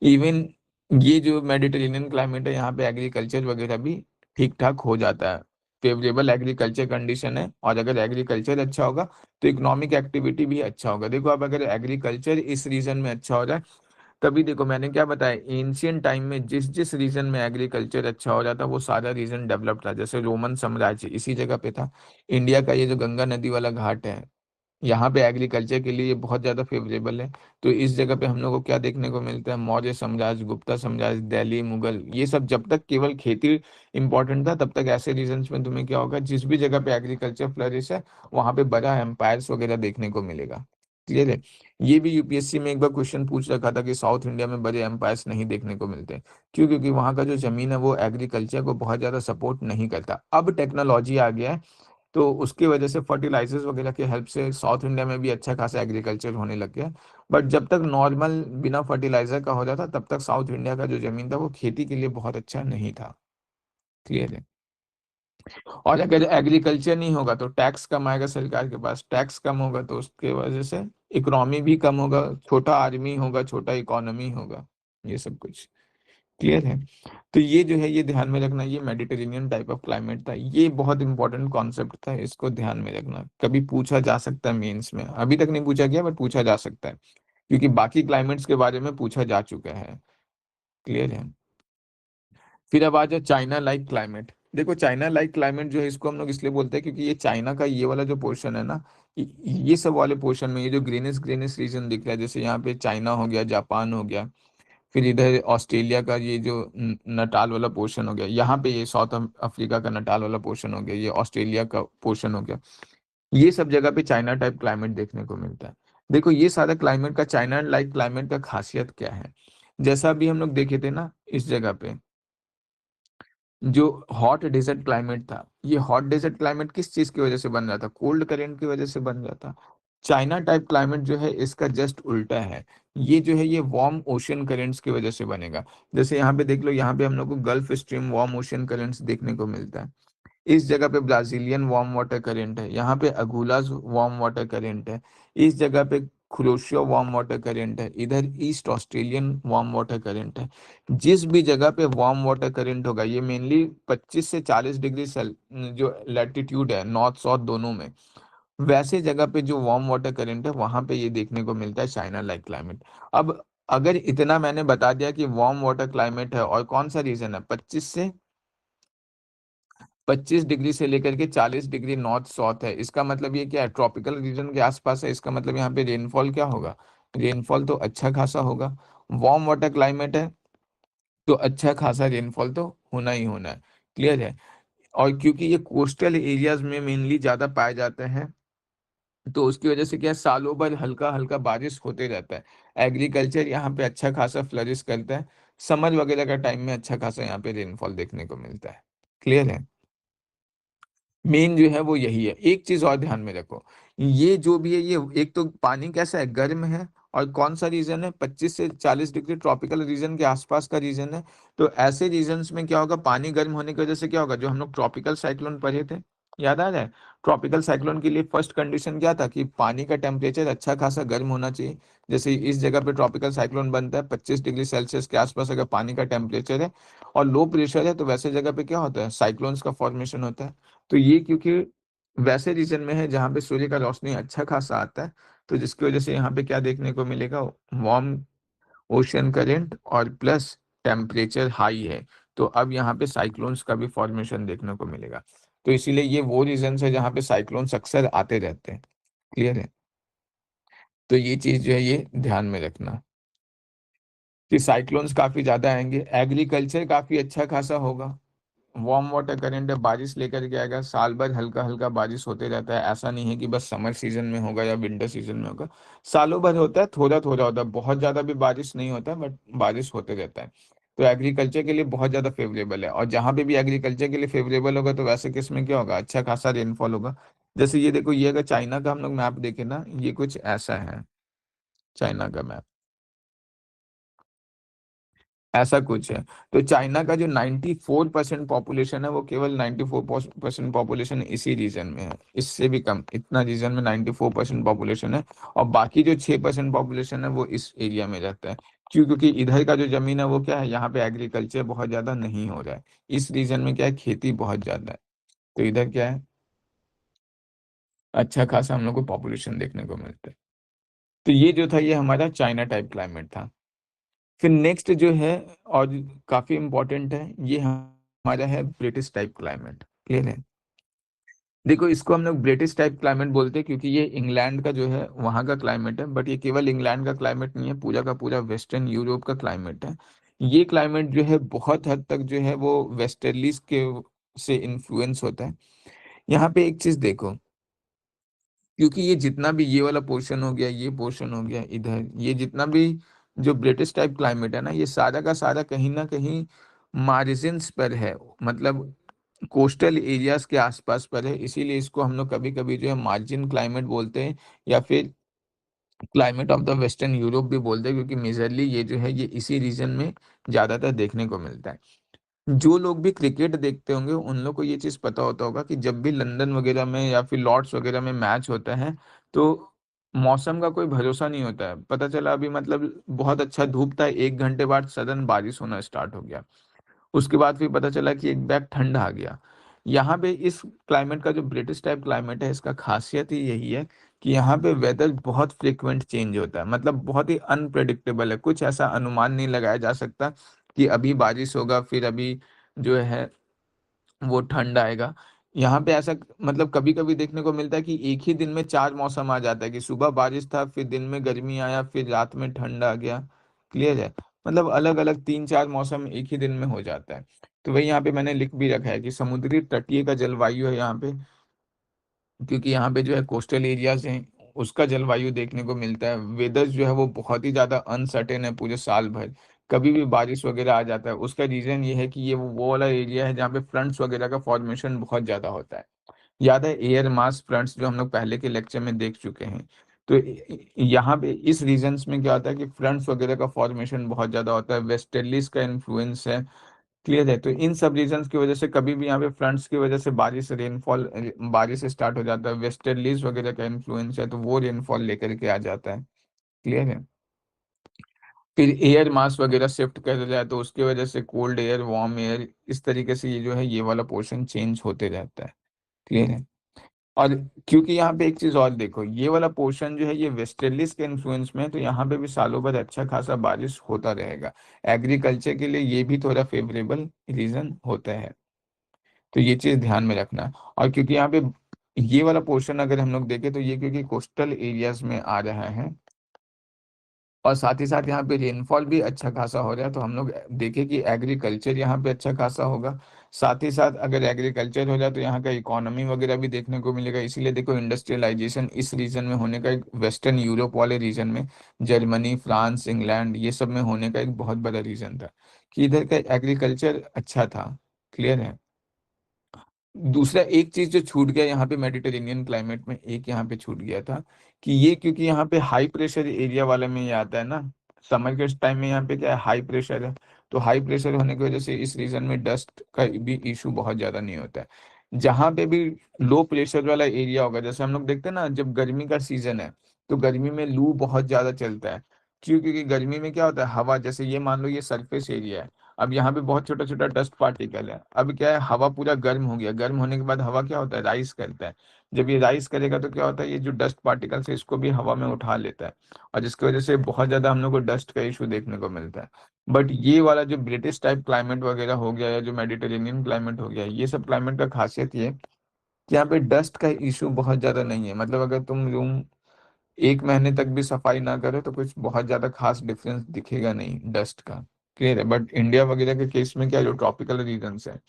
इवन ये जो मेडिटेरेनियन क्लाइमेट है, यहाँ पे एग्रीकल्चर वगैरह भी ठीक ठाक हो जाता है। फेवरेबल एग्रीकल्चर कंडीशन है, और अगर एग्रीकल्चर अच्छा होगा तो इकोनॉमिक एक्टिविटी भी अच्छा होगा। देखो अब अगर एग्रीकल्चर इस रीजन में अच्छा हो रहा है, तभी देखो मैंने क्या बताया, एंशियंट टाइम में जिस जिस रीजन में एग्रीकल्चर अच्छा हो रहा था वो सारा रीजन डेवलप था। जैसे रोमन साम्राज्य इसी जगह पे था। इंडिया का ये जो गंगा नदी वाला घाट है, यहाँ पे एग्रीकल्चर के लिए बहुत ज़्यादा फेवरेबल है। तो इस जगह पे हम लोग को क्या देखने को मिलता है, मौर्य साम्राज्य, गुप्ता साम्राज्य, दिल्ली, मुगल, ये सब जब तक केवल खेती इंपॉर्टेंट था, तब तक ऐसे रीजन्स में तुम्हें क्या होगा, जिस भी जगह पे एग्रीकल्चर फ्लरिश है वहाँ पे बड़ा एम्पायर्स वगैरह देखने को मिलेगा। क्लियर है। ये भी यूपीएससी में एक बार क्वेश्चन पूछ रखा था कि साउथ इंडिया में बड़े एम्पायर्स नहीं देखने को मिलते। क्यों? क्योंकि वहाँ का जो जमीन है वो एग्रीकल्चर को बहुत ज़्यादा सपोर्ट नहीं करता। अब टेक्नोलॉजी आ गया है, तो उसकी वजह से फर्टिलाइजर्स वगैरह की हेल्प से साउथ इंडिया में भी अच्छा खासा एग्रीकल्चर होने लग गया। बट जब तक नॉर्मल बिना फर्टिलाइजर का हो जाता, तब तक साउथ इंडिया का जो जमीन था वो खेती के लिए बहुत अच्छा नहीं था। क्लियर है। और अगर एग्रीकल्चर नहीं होगा तो टैक्स कम आएगा सरकार के पास, टैक्स कम होगा तो उसके वजह से इकोनॉमी भी कम होगा, छोटा आर्मी होगा, छोटा इकोनॉमी होगा, ये सब कुछ। क्लियर है। तो ये जो है ये ध्यान में रखना, ये मेडिटेरेनियन टाइप ऑफ क्लाइमेट था, ये बहुत इंपॉर्टेंट कॉन्सेप्ट था, इसको ध्यान में रखना। कभी पूछा जा सकता है मेंस में, अभी तक नहीं पूछा गया बट पूछा जा सकता है, क्योंकि बाकी क्लाइमेट्स के बारे में पूछा जा चुका है। क्लियर है। फिर अब आ जाए चाइना लाइक क्लाइमेट। देखो चाइना लाइक क्लाइमेट जो है, इसको हम लोग इसलिए बोलते हैं क्योंकि ये चाइना का ये वाला जो पोर्शन है ना, ये सब वाले पोर्शन में ये जो ग्रीनिश ग्रीनिश रीजन दिख रहा है, जैसे यहाँ पे चाइना हो गया, जापान हो गया, फिर इधर ऑस्ट्रेलिया का ये जो नटाल वाला पोर्शन हो गया, यहाँ पे ये साउथ अफ्रीका का नटाल वाला पोर्शन हो गया, ये ऑस्ट्रेलिया का पोर्शन हो गया, ये सब जगह पे चाइना टाइप क्लाइमेट देखने को मिलता है। देखो ये सारा क्लाइमेट का, चाइना लाइक क्लाइमेट का खासियत क्या है, जैसा अभी हम लोग देखे थे ना इस जगह पे, जो हॉट डेजर्ट क्लाइमेट था, ये हॉट डेजर्ट क्लाइमेट किस चीज की वजह से बन रहा था, कोल्ड करेंट की वजह से बन रहा था। चाइना टाइप क्लाइमेट जो है इसका जस्ट उल्टा है, ये जो है ये वार्म ओशियन करेंट्स की वजह से बनेगा। जैसे यहाँ पे देख लो, यहाँ पे हम लोग को gulf stream warm ocean currents देखने को मिलता है। इस जगह पे ब्राजीलियन वार्म वाटर करेंट है, यहाँ पे अगुलास वार्म वाटर करेंट है, इस जगह पे क्रोशियो वार्म वाटर करेंट है, इधर east Australian warm water current है। जिस भी जगह पे वार्म वाटर करेंट होगा, ये मेनली 25 से 40 डिग्री सेल जो लैटिट्यूड है, नॉर्थ साउथ दोनों में, वैसे जगह पे जो वार्म वाटर करेंट है वहां पे ये देखने को मिलता है चाइना लाइक क्लाइमेट। अब अगर इतना मैंने बता दिया कि वार्म वाटर क्लाइमेट है और कौन सा रीजन है, 25 डिग्री से लेकर के 40 डिग्री नॉर्थ साउथ है, इसका मतलब ये क्या है, ट्रॉपिकल रीजन के आसपास है, इसका मतलब यहाँ पे रेनफॉल क्या होगा, रेनफॉल तो अच्छा खासा होगा। वार्म वाटर क्लाइमेट है तो अच्छा खासा रेनफॉल तो होना ही होना है। क्लियर है। और क्योंकि ये कोस्टल एरियाज में मेनली ज्यादा पाए जाते हैं, तो उसकी वजह से क्या है, सालों भर हल्का हल्का बारिश होते रहता है। एग्रीकल्चर यहाँ पे अच्छा खासा फ्लरिश करता है। समर वगैरह का टाइम में अच्छा खासा यहाँ पे रेनफॉल देखने को मिलता है। क्लियर है। मेन जो है वो यही है। एक चीज और ध्यान में रखो, ये जो भी है, ये एक तो पानी कैसा है, गर्म है, और कौन सा रीजन है, 25 से 40 डिग्री ट्रॉपिकल रीजन के आसपास का रीजन है। तो ऐसे रीजन्स में क्या होगा, पानी गर्म होने की वजह से क्या होगा, जो हम लोग ट्रॉपिकल साइक्लोन पढ़े थे, याद आ रहा है, ट्रॉपिकल साइक्लोन के लिए फर्स्ट कंडीशन क्या था कि पानी का टेम्परेचर अच्छा खासा गर्म होना चाहिए। जैसे इस जगह पे ट्रॉपिकल साइक्लोन बनता है, 25 डिग्री सेल्सियस के आसपास अगर पानी का टेम्परेचर है और लो प्रेशर है, तो वैसे जगह पे क्या होता है, साइक्लोन्स का फॉर्मेशन होता है। तो ये क्योंकि वैसे रीजन में है जहाँ पे सूर्य का रोशनी अच्छा खासा आता है, तो जिसकी वजह से यहाँ पे क्या देखने को मिलेगा, वार्म ओशन करंट और प्लस टेम्परेचर हाई है। तो अब यहाँ पे साइक्लोन्स का भी फॉर्मेशन देखने को मिलेगा। तो इसीलिए ये वो रीजन है जहाँ पे साइक्लोन्स अक्सर आते रहते हैं। क्लियर है। तो ये चीज जो है ये ध्यान में रखना कि साइक्लोन्स काफी ज्यादा आएंगे, एग्रीकल्चर काफी अच्छा खासा होगा, वार्म वाटर करंट है, बारिश लेकर के आएगा, साल भर हल्का हल्का बारिश होते रहता है, ऐसा नहीं है कि बस समर सीजन में होगा या विंटर सीजन में होगा, सालों भर होता है, थोड़ा थोड़ा होता है, बहुत ज्यादा भी बारिश नहीं होता है, बट बारिश होते रहता है। तो एग्रीकल्चर के लिए बहुत ज्यादा फेवरेबल है, और जहां पे भी एग्रीकल्चर के लिए फेवरेबल होगा तो वैसे केस में क्या होगा, अच्छा खासा रेनफॉल होगा। जैसे ये देखो, ये अगर चाइना का हम लोग मैप देखें ना, ये कुछ ऐसा है। चाइना का मैप, ऐसा कुछ है। तो चाइना का जो 94% पॉपुलेशन है वो केवल 94% पॉपुलेशन इसी रीजन में है, इससे भी कम, इतना रीजन में 94% पॉपुलेशन है। और बाकी जो 6% पॉपुलेशन है वो इस एरिया में रहता है। क्यों? क्योंकि इधर का जो जमीन है वो क्या है, यहाँ पे एग्रीकल्चर बहुत ज्यादा नहीं हो रहा है। इस रीजन में क्या है, खेती बहुत ज्यादा है। तो इधर क्या है, अच्छा खासा हम लोग को पॉपुलेशन देखने को मिलता है। तो ये जो था, ये हमारा चाइना टाइप क्लाइमेट था। फिर नेक्स्ट जो है, और काफी इंपॉर्टेंट है, ये हमारा है ब्रिटिश टाइप क्लाइमेट। क्लियर है? देखो, इसको हम लोग ब्रिटिश टाइप क्लाइमेट बोलते हैं क्योंकि ये इंग्लैंड का जो है वहाँ का क्लाइमेट है। बट ये केवल इंग्लैंड का क्लाइमेट नहीं है, पूरा का पूरा वेस्टर्न यूरोप का क्लाइमेट है। ये क्लाइमेट जो है बहुत हद तक जो है वो वेस्टर्लीज के से इन्फ्लुएंस होता है। यहाँ पे एक चीज देखो, क्योंकि ये जितना भी ये वाला पोर्शन हो गया, ये पोर्शन हो गया इधर, ये जितना भी जो ब्रिटिश टाइप क्लाइमेट है ना, ये सारा का सारा कहीं ना कहीं मार्जिन्स पर है, मतलब कोस्टल एरियाज के आसपास पर है। इसीलिए इसको हम लोग कभी कभी जो है मार्जिन क्लाइमेट बोलते हैं, या फिर climate of the western Europe भी बोलते हैं, क्योंकि मेजरली ये जो है ये इसी रीजन में ज्यादातर देखने को मिलता है। जो लोग भी क्रिकेट देखते होंगे उन लोग को ये चीज पता होता होगा कि जब भी लंदन वगैरह में या फिर लॉर्ड्स वगैरह में मैच होता है, तो मौसम का कोई भरोसा नहीं होता है। पता चला अभी मतलब बहुत अच्छा धूप था, 1 घंटे बाद सडन बारिश होना स्टार्ट हो गया। उसके बाद फिर पता चला कि एक बैग ठंड आ गया। यहाँ पे इस क्लाइमेट का जो ब्रिटिश टाइप क्लाइमेट है, इसका खासियत ही यही है कि यहाँ पे वेदर बहुत फ्रिक्वेंट चेंज होता है, मतलब बहुत ही अनप्रेडिक्टेबल है। कुछ ऐसा अनुमान नहीं लगाया जा सकता कि अभी बारिश होगा, फिर अभी जो है वो ठंड आएगा। यहाँ पे ऐसा मतलब कभी कभी देखने को मिलता है कि एक ही दिन में चार मौसम आ जाता है, कि सुबह बारिश था, फिर दिन में गर्मी आया, फिर रात में ठंड आ गया। क्लियर है? मतलब अलग अलग 3-4 मौसम एक ही दिन में हो जाता है। तो वही यहाँ पे मैंने लिख भी रखा है कि समुद्री तटीय का जलवायु है यहाँ पे, क्योंकि यहाँ पे जो है कोस्टल एरियाज हैं, उसका जलवायु देखने को मिलता है। वेदर जो है वो बहुत ही ज्यादा अनसर्टेन है पूरे साल भर, कभी भी बारिश वगैरह आ जाता है। उसका रीजन ये है कि ये वो वाला एरिया है जहाँ पे फ्लड्स वगैरह का फॉर्मेशन बहुत ज्यादा होता है। याद है एयर मास फ्लड्स जो हम लोग पहले के लेक्चर में देख चुके हैं। तो यहाँ पे इस रीजन्स में क्या होता है कि फ्लड्स वगैरह का फॉर्मेशन बहुत ज्यादा होता है, वेस्टर्लीज का इन्फ्लुएंस है। क्लियर है? तो इन सब रीजंस की वजह से कभी भी यहाँ पे फ्लड्स की वजह से बारिश, रेनफॉल, बारिश स्टार्ट हो जाता है। वेस्टर्लीज वगैरह का इन्फ्लुएंस है तो वो रेनफॉल लेकर के आ जाता है। क्लियर है? फिर एयर मास वगैरह शिफ्ट कर जाए तो उसकी वजह से कोल्ड एयर, वार्म एयर, इस तरीके से ये जो है ये वाला पोर्शन चेंज होते रहता है। क्लियर है? और क्योंकि यहाँ पे एक चीज और देखो, ये वाला पोर्शन जो है ये वेस्टर्लीज के इन्फ्लुएंस में है, तो यहाँ पे भी सालों भर अच्छा खासा बारिश होता रहेगा। एग्रीकल्चर के लिए ये भी थोड़ा फेवरेबल रीजन होता है। तो ये चीज ध्यान में रखना। और क्योंकि यहाँ पे ये वाला पोर्शन अगर हम लोग देखें तो ये क्योंकि कोस्टल एरियाज में आ रहा है, और साथ ही साथ यहाँ पे रेनफॉल भी अच्छा खासा हो रहा है, तो हम लोग देखें कि एग्रीकल्चर यहाँ पे अच्छा खासा होगा। साथ ही साथ अगर एग्रीकल्चर हो जाए तो यहाँ का इकोनॉमी वगैरह भी देखने को मिलेगा। इसीलिए देखो इंडस्ट्रियलाइजेशन इस रीजन में होने का, एक वेस्टर्न यूरोप वाले रीजन में, जर्मनी, फ्रांस, इंग्लैंड, ये सब में होने का एक बहुत बड़ा रीजन था कि इधर का एग्रीकल्चर अच्छा था। क्लियर है? दूसरा एक चीज जो छूट गया यहाँ पे मेडिटेरेनियन क्लाइमेट में, एक यहाँ पे छूट गया था कि ये क्योंकि यहाँ पे हाई प्रेशर एरिया वाले में ये आता है ना, समर के टाइम में यहाँ पे क्या है, हाई प्रेशर है। तो हाई प्रेशर होने की वजह से इस रीजन में डस्ट का भी इशू बहुत ज्यादा नहीं होता है। जहाँ पे भी लो प्रेशर वाला एरिया होगा, जैसे हम लोग देखते हैं ना, जब गर्मी का सीजन है तो गर्मी में लू बहुत ज्यादा चलता है। क्यों? क्योंकि गर्मी में क्या होता है, हवा, जैसे ये मान लो ये सरफेस एरिया है, अब यहाँ पे बहुत छोटा छोटा डस्ट पार्टिकल है। अब क्या है, हवा पूरा गर्म हो गया, गर्म होने के बाद हवा क्या होता है, राइस करता है। जब ये राइस करेगा तो क्या होता है, ये जो डस्ट पार्टिकल्स है इसको भी हवा में उठा लेता है, और जिसकी वजह से बहुत ज्यादा हम लोग को डस्ट का इशू देखने को मिलता है। बट ये वाला जो ब्रिटिश टाइप क्लाइमेट वगैरह हो गया, या जो मेडिटेरेनियन क्लाइमेट हो गया, ये सब क्लाइमेट का खासियत ये है कि यहाँ पे डस्ट का इशू बहुत ज्यादा नहीं है। मतलब अगर तुम रूम 1 महीने तक भी सफाई ना करो तो कुछ बहुत ज्यादा खास डिफरेंस दिखेगा नहीं डस्ट का। क्लियर है? बट इंडिया वगैरह के केस में क्या है, जो ट्रॉपिकल रीजन्स है,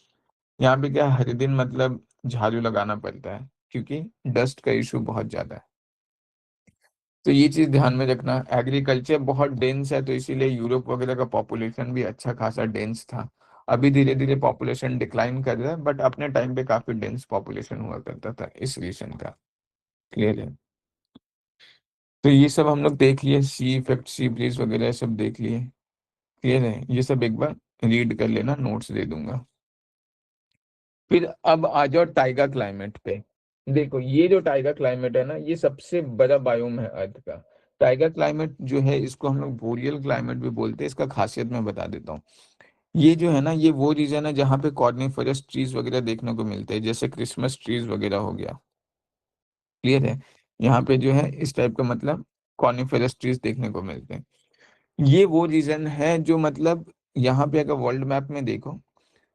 यहाँ पे क्या है, हर दिन मतलब झाड़ू लगाना पड़ता है क्योंकि डस्ट का इशू बहुत ज्यादा है। तो ये चीज ध्यान में रखना। एग्रीकल्चर बहुत डेंस है, तो इसीलिए यूरोप वगैरह का पॉपुलेशन भी अच्छा खासा डेंस था। अभी धीरे धीरे पॉपुलेशन डिक्लाइन कर रहा है, बट अपने टाइम पे काफी डेंस पॉपुलेशन हुआ करता था इस रीजन का। क्लियर है? तो ये सब हम लोग देख लिए, सी इफेक्ट, सी ब्रीज वगैरह सब देख लिए। क्लियर है, ये सब एक बार रीड कर लेना, नोट्स दे दूंगा। फिर अब आ जाओ टाइगा क्लाइमेट पे। देखो ये जो टाइगा क्लाइमेट है ना, ये सबसे बड़ा बायोम है अर्थ का। टाइगा क्लाइमेट जो है इसको हम लोग बोरियल क्लाइमेट भी बोलते हैं। इसका खासियत मैं बता देता हूँ। ये जो है ना, ये वो रीजन है जहाँ पे कॉर्निफरस ट्रीज वगैरह देखने को मिलते हैं, जैसे क्रिसमस ट्रीज वगैरह हो गया। क्लियर है, यहाँ पे जो है इस टाइप का मतलब कॉर्निफरस ट्रीज देखने को मिलते हैं। ये वो रीजन है जो मतलब यहाँ पे अगर वर्ल्ड मैप में देखो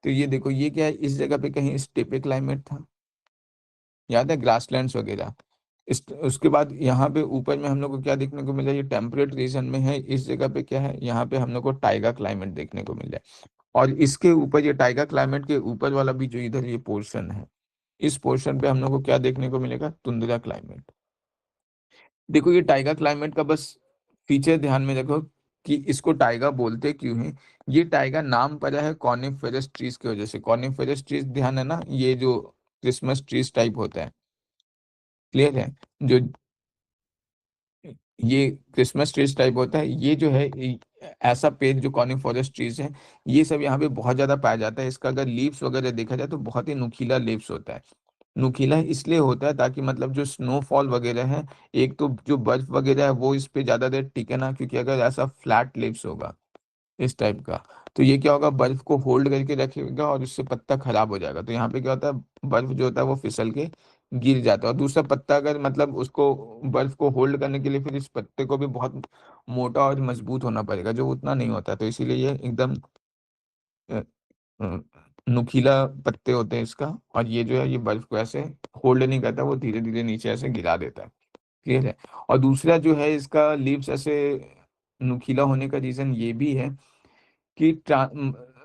तो ये देखो, ये क्या है, इस जगह पे कहीं स्टेपे क्लाइमेट था, याद है, ग्रासलैंड्स वगैरह। इस उसके बाद यहाँ पे ऊपर में हम लोग को क्या देखने को मिला, ये टेम्परेट रीजन में है, इस जगह पे क्या है, यहाँ पे हम लोग को टाइगा क्लाइमेट देखने को मिला है। और इसके ऊपर, ये टाइगा क्लाइमेट के ऊपर वाला भी जो इधर ये पोर्शन है, इस पोर्शन पे हम लोग को क्या देखने को मिलेगा, तुंद्रा क्लाइमेट। देखो ये टाइगा क्लाइमेट का बस फीचर ध्यान में रखो कि इसको टाइगा बोलते क्यों हैं। ये टाइगा नाम पड़ा है कॉनिफेरस ट्रीज की वजह से। कॉनिफेरस ट्रीज ध्यान है ना, ये जो क्रिसमस ट्रीज टाइप होता है। क्लियर है, जो ये क्रिसमस ट्रीज टाइप होता है, ये जो है ऐसा पेड़ जो कॉनिफोरस ट्रीज है, ये सब यहाँ पे बहुत ज्यादा पाया जाता है। इसका अगर लीव्स वगैरह देखा जाए तो बहुत ही नुकीला लीव्स होता है। नुकीला इसलिए होता है ताकि मतलब जो स्नोफॉल वगैरह है, एक तो जो बर्फ वगैरह है वो इस पे ज्यादा देर टिके ना, क्योंकि अगर ऐसा फ्लैट लीव्स होगा इस टाइप का, तो ये क्या होगा, बर्फ को होल्ड करके रखेगा और उससे पत्ता खराब हो जाएगा। तो यहाँ पे क्या होता है, बर्फ जो होता है वो फिसल के गिर जाता है। और दूसरा पत्ता अगर मतलब उसको, बर्फ को होल्ड करने के लिए फिर इस पत्ते को भी बहुत मोटा और मजबूत होना पड़ेगा, जो उतना नहीं होता। तो इसीलिए ये एकदम अ, अ, नुकीला पत्ते होते हैं इसका। और ये जो है, ये बर्फ को ऐसे होल्ड नहीं करता, वो धीरे धीरे नीचे ऐसे गिरा देता है। क्लियर है। और दूसरा जो है, इसका लीव्स ऐसे नुकीला होने का रीजन ये भी है कि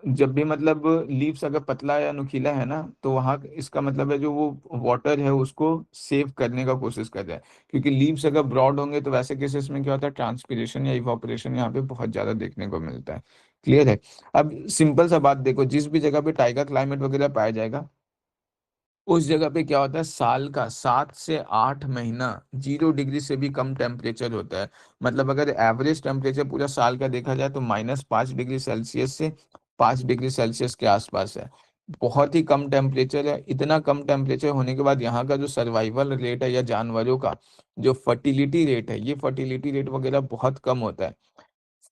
जब भी मतलब लीव्स अगर पतला या नुकीला है ना, तो वहाँ इसका मतलब है जो वो वाटर है उसको सेव करने का कोशिश कर रहा है। क्योंकि लीव्स अगर ब्रॉड होंगे तो वैसे केसेस में क्या होता है, ट्रांसपीरेशन या इवापोरेशन यहाँ पे बहुत ज्यादा देखने को मिलता है। क्लियर है। अब सिंपल सा बात देखो, जिस भी जगह पे टाइगर क्लाइमेट वगैरह पाया जाएगा, उस जगह पे क्या होता है, साल का 7 से 8 महीना 0 डिग्री से भी कम टेम्परेचर होता है। मतलब अगर एवरेज टेम्परेचर पूरा साल का देखा जाए तो -5 डिग्री सेल्सियस से 5 डिग्री सेल्सियस के आसपास है। बहुत ही कम टेम्परेचर है। इतना कम टेम्परेचर होने के बाद यहाँ का जो सर्वाइवल रेट है या जानवरों का जो फर्टिलिटी रेट है, ये फर्टिलिटी रेट वगैरह बहुत कम होता है।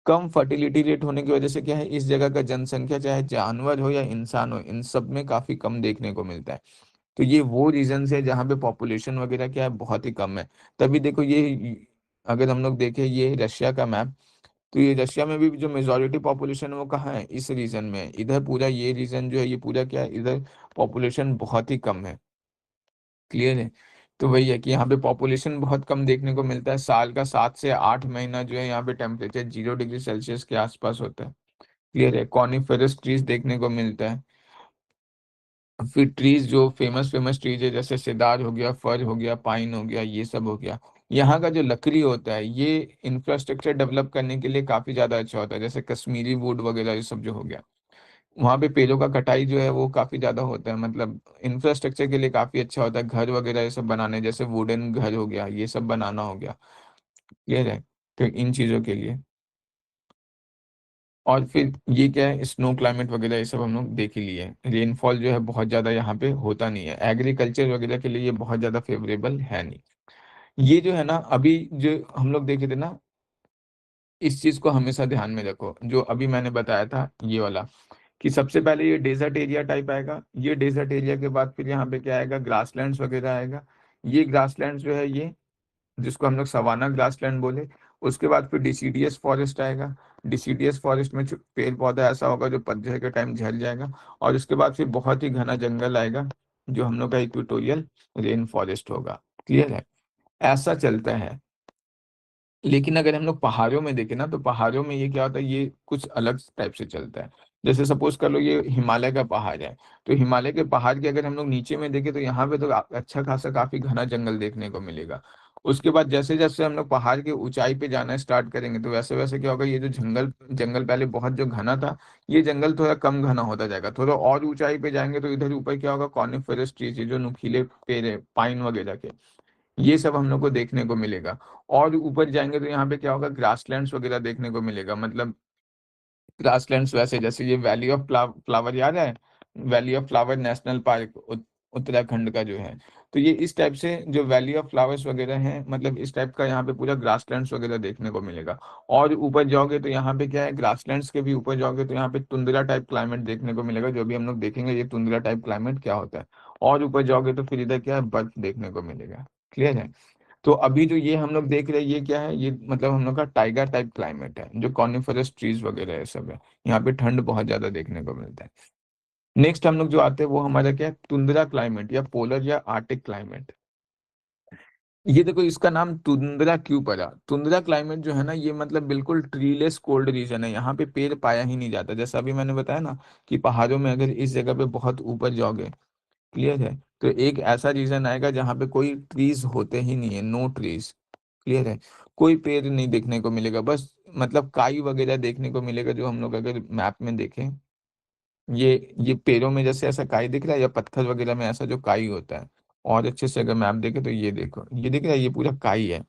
कम फर्टिलिटी रेट होने की वजह से क्या है, इस जगह का जनसंख्या चाहे जानवर हो या इंसान हो, इन सब में काफी कम देखने को मिलता है। तो ये वो रीजन है जहाँ पे पॉपुलेशन वगैरह क्या है, बहुत ही कम है। तभी देखो ये, अगर हम लोग देखें ये रशिया का मैप, तो ये रशिया में भी जो मेजोरिटी पॉपुलेशन है वो कहाँ है, इस रीजन में है। इधर पूरा ये रीजन जो है, ये पूरा क्या है, इधर पॉपुलेशन बहुत ही कम है। क्लियर है। तो वही है कि यहाँ पे पॉपुलेशन बहुत कम देखने को मिलता है। साल का 7 से 8 महीना जो है यहाँ पे टेम्परेचर 0 डिग्री सेल्सियस के आसपास होता है। क्लियर है। कॉनिफेरस ट्रीज देखने को मिलता है। फिर ट्रीज जो फेमस फेमस ट्रीज है, जैसे सेदार हो गया, फर हो गया, पाइन हो गया, ये सब हो गया। यहाँ का जो लकड़ी होता है, ये इंफ्रास्ट्रक्चर डेवलप करने के लिए काफी ज्यादा अच्छा होता है, जैसे कश्मीरी वुड वगैरह ये सब जो हो गया। वहाँ पे पेड़ों का कटाई जो है वो काफी ज्यादा होता है, मतलब इंफ्रास्ट्रक्चर के लिए काफी अच्छा होता है। घर वगैरह ये सब बनाने, जैसे वुडन घर हो गया, ये सब बनाना हो गया। क्लियर है। तो इन चीजों के लिए। और फिर ये क्या है, स्नो क्लाइमेट वगैरह ये सब हम लोग देख ही लिए। रेनफॉल जो है बहुत ज़्यादा यहाँ पे होता नहीं है, एग्रीकल्चर वगैरह के लिए ये बहुत ज़्यादा फेवरेबल है नहीं। ये जो है ना, अभी जो हम लोग देखे थे ना, इस चीज़ को हमेशा ध्यान में रखो, जो अभी मैंने बताया था ये वाला, कि सबसे पहले ये डेजर्ट एरिया टाइप आएगा। ये डेजर्ट एरिया के बाद फिर यहाँ पे क्या आएगा, ग्रासलैंड्स वगैरह आएगा। ये ग्रासलैंड जो है, ये जिसको हम लोग सवाना ग्रासलैंड बोले। उसके बाद फिर डिसीडियस फॉरेस्ट आएगा। डिसीडियस फॉरेस्ट में जो पेड़ पौधा ऐसा होगा जो पतझड़ के टाइम झड़ जाएगा। और उसके बाद फिर बहुत ही घना जंगल आएगा, जो हम लोग का इक्वेटोरियल रेन फॉरेस्ट होगा। क्लियर है, ऐसा चलता है। लेकिन अगर हम लोग पहाड़ों में देखें ना, तो पहाड़ों में ये क्या होता है, ये कुछ अलग टाइप से चलता है। जैसे सपोज कर लो ये हिमालय का पहाड़ है, तो हिमालय के पहाड़ के अगर हम लोग नीचे में देखें तो यहाँ पे तो अच्छा खासा काफी घना जंगल देखने को मिलेगा। उसके बाद जैसे जैसे हम लोग पहाड़ की ऊंचाई पे जाना स्टार्ट करेंगे, तो वैसे वैसे क्या होगा, ये जो जंगल जंगल पहले बहुत जो घना था, ये जंगल थोड़ा कम घना होता जाएगा। थोड़ा और ऊंचाई पे जाएंगे तो इधर ऊपर क्या होगा, कॉनिफेरस ट्रीज, ये जो नुकीले पेड़ है पाइन वगैरह के, ये सब हम लोग को देखने को मिलेगा। और ऊपर जाएंगे तो यहाँ पे क्या होगा, ग्रासलैंड्स वगैरह देखने को मिलेगा। मतलब ग्रासलैंड्स वैसे जैसे ये वैली ऑफ फ्लावर याद है, valley of flower national park Uttarakhand का जो है, तो ये इस टाइप से जो वैली ऑफ फ्लावर्स वगैरह हैं, मतलब इस टाइप का यहाँ पे पूरा ग्रासलैंड्स वगैरह देखने को मिलेगा। और ऊपर जाओगे तो यहाँ पे क्या है, ग्रासलैंड्स के भी ऊपर जाओगे तो यहाँ पे तुंद्रा टाइप क्लाइमेट देखने को मिलेगा। जो भी हम लोग देखेंगे ये तुंद्रा टाइप क्लाइमेट क्या होता है। और ऊपर जाओगे तो फिर इधर क्या है, बर्फ देखने को मिलेगा। क्लियर है। तो अभी जो ये हम लोग देख रहे हैं ये क्या है, ये मतलब हम लोग का टाइगर टाइप क्लाइमेट है, जो कॉनिफरस ट्रीज वगैरह है सब है। यहाँ पे ठंड बहुत ज्यादा देखने को मिलता है। नेक्स्ट हम लोग जो आते हैं वो हमारा क्या है, तुंद्रा क्लाइमेट या पोलर या आर्टिक क्लाइमेट। ये देखो इसका नाम तुंद्रा क्यों पड़ा। तुंद्रा क्लाइमेट जो है ना, ये मतलब बिल्कुल ट्रीलेस कोल्ड रीजन है, यहाँ पे पेड़ पाया ही नहीं जाता। जैसा अभी मैंने बताया ना कि पहाड़ों में अगर इस जगह पे बहुत ऊपर जाओगे, क्लियर है, तो एक ऐसा रीजन आएगा जहाँ पे कोई ट्रीज होते ही नहीं है, नो ट्रीज। क्लियर है। कोई पेड़ नहीं देखने को मिलेगा, बस मतलब काई वगैरह देखने को मिलेगा। जो हम लोग अगर मैप में देखें, ये पेड़ों में जैसे ऐसा काई दिख रहा है, या पत्थर वगैरह में ऐसा जो काई होता है। और अच्छे से अगर मैप देखे तो ये देखो, ये दिख रहा है, ये पूरा काई है।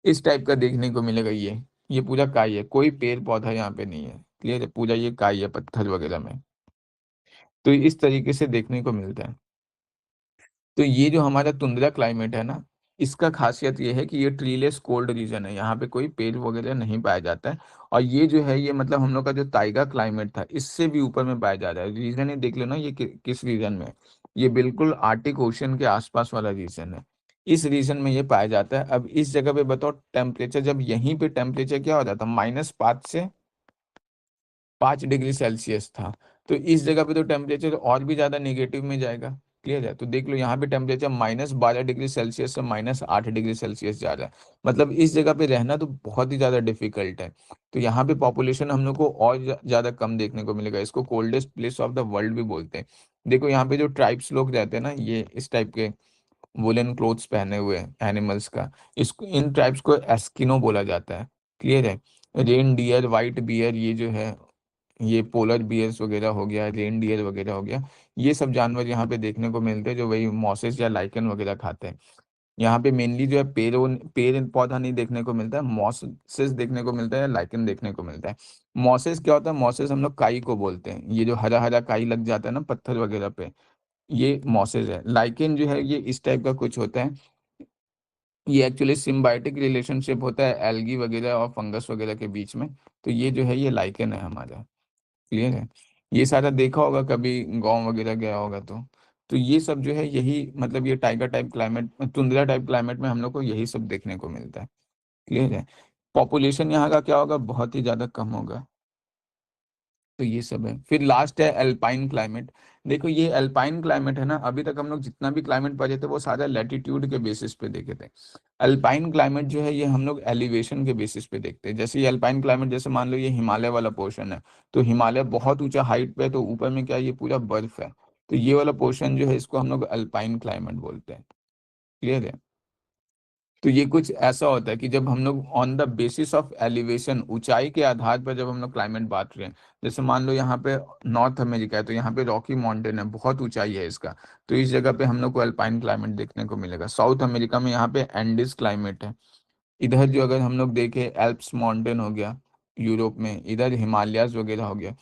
इस टाइप का देखने को मिलेगा ये पूरा काई है, कोई पेड़ पौधा यहाँ पे नहीं है। क्लियर है, पूरा ये काई है पत्थर वगैरह में। तो इस तरीके से देखने को मिलता है। तो ये जो हमारा तुंद्रा क्लाइमेट है ना, इसका खासियत ये है कि ये ट्रीलेस कोल्ड रीजन है, यहाँ पे कोई पेड़ वगैरह नहीं पाया जाता है। और ये जो है, ये मतलब हम लोग का जो ताइगा क्लाइमेट था, इससे भी ऊपर में पाया जा रहा है। रीजन ही देख लो ना, ये किस रीजन में है। ये बिल्कुल आर्टिक ओशन के आसपास वाला रीजन है। इस रीजन में ये पाया जाता है। अब इस जगह पे बताओ टेम्परेचर, जब यहीं पे टेम्परेचर क्या हो जाता, -5 से 5 डिग्री सेल्सियस था, तो इस जगह पे तो टेम्परेचर और भी ज्यादा नेगेटिव में जाएगा। क्लियर है। तो देख लो यहाँ पे टेम्परेचर -12 डिग्री सेल्सियस से -8 डिग्री सेल्सियस जा रहा है। मतलब इस जगह पे रहना तो बहुत ही ज्यादा डिफिकल्ट है। तो यहाँ पे पॉपुलेशन हम लोग को और ज्यादा कम देखने को मिलेगा। इसको coldest place of the world भी बोलते हैं। देखो यहाँ पे जो ट्राइब्स लोग रहते हैं ना, ये इस टाइप के वुलन क्लोथ्स पहने हुए एनिमल्स का, इसको इन ट्राइब्स को एस्किनो बोला जाता है। क्लियर है। रेन डियर, व्हाइट बियर, ये जो है, ये पोलर बियर्स वगैरह हो गया, रेन डियर वगैरह हो गया, ये सब जानवर यहाँ पे देखने को मिलते हैं, जो वही मॉसेस या लाइकन वगैरह खाते हैं। यहाँ पे मेनली जो है पेड़ पौधा नहीं देखने को मिलता है, मॉसेस देखने को मिलता है या लाइकन देखने को मिलता है। मॉसेस क्या होता है, मॉसेस हम लोग काई को बोलते हैं, ये जो हरा हरा काई लग जाता है ना पत्थर वगैरह पे, ये मॉसेस है। लाइकेन जो है ये इस टाइप का कुछ होता है। ये एक्चुअली सिम्बायोटिक रिलेशनशिप होता है एल्गी वगैरह और फंगस वगैरह के बीच में। तो ये जो है ये लाइकेन है हमारा। क्लियर है। ये सारा देखा होगा कभी, गांव वगैरह गया होगा तो ये सब जो है यही मतलब ये tiger type climate, tundra type climate में हम लोग को यही सब देखने को मिलता है। क्लियर है। पॉपुलेशन यहाँ का क्या होगा, बहुत ही ज्यादा कम होगा। तो ये सब है। फिर लास्ट है अल्पाइन क्लाइमेट। देखो ये अल्पाइन क्लाइमेट है ना, अभी तक हम लोग जितना भी क्लाइमेट पढ़े थे वो सारा लैटिट्यूड के बेसिस पे देखे थे। अल्पाइन क्लाइमेट जो है ये हम लोग एलिवेशन के बेसिस पे देखते हैं। जैसे ये अल्पाइन क्लाइमेट, जैसे मान लो ये हिमालय वाला पोर्शन है, तो हिमालय बहुत ऊंचा हाइट पे है, तो ऊपर में क्या है, ये पूरा बर्फ है। तो ये वाला पोर्शन जो है इसको हम लोग अल्पाइन क्लाइमेट बोलते हैं। क्लियर है। तो ये कुछ ऐसा होता है कि जब हम लोग on the basis of elevation, ऊंचाई के आधार पर जब हम लोग क्लाइमेट बांट रहे हैं, जैसे मान लो यहाँ पे नॉर्थ अमेरिका है, तो यहाँ पे रॉकी माउंटेन है, बहुत ऊंचाई है इसका, तो इस जगह पे हम लोग को अल्पाइन क्लाइमेट देखने को मिलेगा। साउथ अमेरिका में यहाँ पे एंडिस क्लाइमेट है। इधर जो अगर हम लोग देखें, एल्प्स माउंटेन हो गया यूरोप में, इधर हिमालयाज वगैरह हो गया।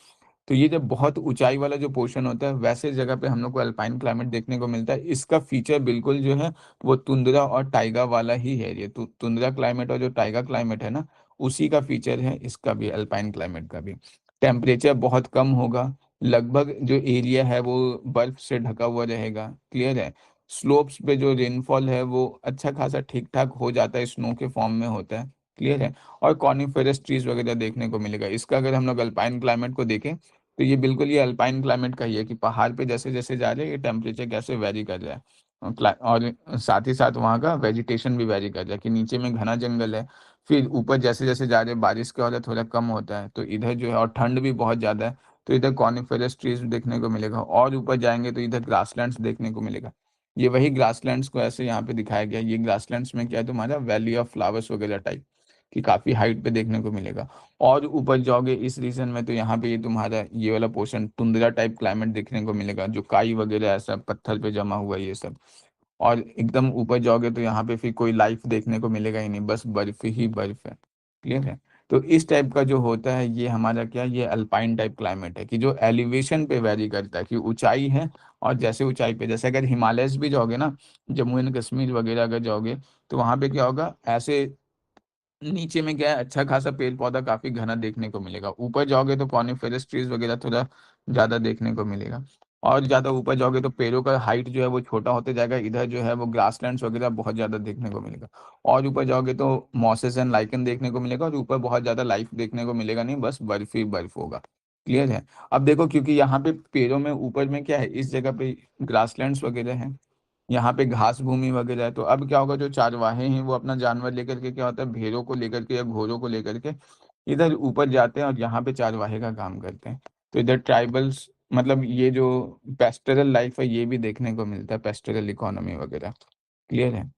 तो ये जब बहुत ऊंचाई वाला जो पोर्शन होता है, वैसे जगह पे हम लोग को अल्पाइन क्लाइमेट देखने को मिलता है। इसका फीचर बिल्कुल जो है वो तुंद्रा और टाइगा वाला ही है। ये तुंद्रा क्लाइमेट और जो टाइगा क्लाइमेट है ना, उसी का फीचर है इसका भी, अल्पाइन क्लाइमेट का भी। टेम्परेचर बहुत कम होगा, लगभग जो एरिया है वो बर्फ से ढका हुआ रहेगा। क्लियर है। स्लोप्स पे जो रेनफॉल है वो अच्छा खासा ठीक ठाक हो जाता है, स्नो के फॉर्म में होता है। क्लियर है। और कॉनिफेरस ट्रीज वगैरह देखने को मिलेगा। इसका अगर हम लोग अल्पाइन क्लाइमेट को देखें, तो ये बिल्कुल ये अल्पाइन क्लाइमेट का ही है कि पहाड़ पे जैसे जैसे जा रहे हैं, ये टेम्परेचर कैसे वेरी कर रहा है। और साथ ही साथ वहाँ का वेजिटेशन भी वेरी कर रहा है, कि नीचे में घना जंगल है, फिर ऊपर जैसे जैसे जा रहे हैं बारिश का हो रहा है, थोड़ा कम होता है, तो इधर जो है, और ठंड भी बहुत ज़्यादा है, तो इधर कॉनिफेरस ट्रीज देखने को मिलेगा। और ऊपर जाएंगे तो इधर ग्रासलैंड्स देखने को मिलेगा। ये वही ग्रासलैंड्स को ऐसे यहाँ पे दिखाया गया। ये ग्रासलैंड्स में क्या है, तुम्हारा वैली ऑफ फ्लावर्स वगैरह टाइप की काफी हाइट पे देखने को मिलेगा। और ऊपर जाओगे इस रीजन में, तो यहाँ पे ये तुम्हारा ये वाला पोर्शन तुंद्रा टाइप क्लाइमेट देखने को मिलेगा, जो काई वगैरह ऐसा पत्थर पे जमा हुआ है ये सब। और एकदम ऊपर जाओगे तो यहाँ पे फिर कोई लाइफ देखने को मिलेगा ही नहीं, बस बर्फ ही बर्फ है। क्लियर है? तो इस टाइप का जो होता है ये हमारा क्या, ये अल्पाइन टाइप क्लाइमेट है कि जो एलिवेशन पे वेरी करता है कि ऊंचाई है। और जैसे ऊंचाई पे, जैसे अगर हिमालयस भी जाओगे ना, जम्मू एंड कश्मीर वगैरह अगर जाओगे, तो वहाँ पे क्या होगा, ऐसे नीचे में क्या है, अच्छा खासा पेड़ पौधा काफी घना देखने को मिलेगा। ऊपर जाओगे तो कॉनिफेरस ट्रीज वगैरह थोड़ा ज्यादा देखने को मिलेगा। और ज्यादा ऊपर जाओगे तो पेड़ों का हाइट जो है वो छोटा होते जाएगा, इधर जो है वो ग्रासलैंड्स वगैरह बहुत ज्यादा देखने को मिलेगा। और ऊपर जाओगे तो मॉसेस एंड लाइकन देखने को मिलेगा, और ऊपर बहुत ज्यादा लाइफ देखने को मिलेगा नहीं, बस बर्फ ही बर्फ होगा। क्लियर है? अब देखो, क्योंकि यहाँ पे पेड़ों में ऊपर में क्या है, इस जगह पे ग्रासलैंड्स वगैरह हैं, यहाँ पे घास भूमि वगैरह है, तो अब क्या होगा, जो चारवाहे हैं वो अपना जानवर लेकर के, क्या होता है, भेड़ों को लेकर के या घोड़ों को लेकर के इधर ऊपर जाते हैं और यहाँ पे चारवाहे का काम करते हैं। तो इधर ट्राइबल्स, मतलब ये जो पेस्टरल लाइफ है ये भी देखने को मिलता है, पेस्टरल इकोनॉमी वगैरह। क्लियर है?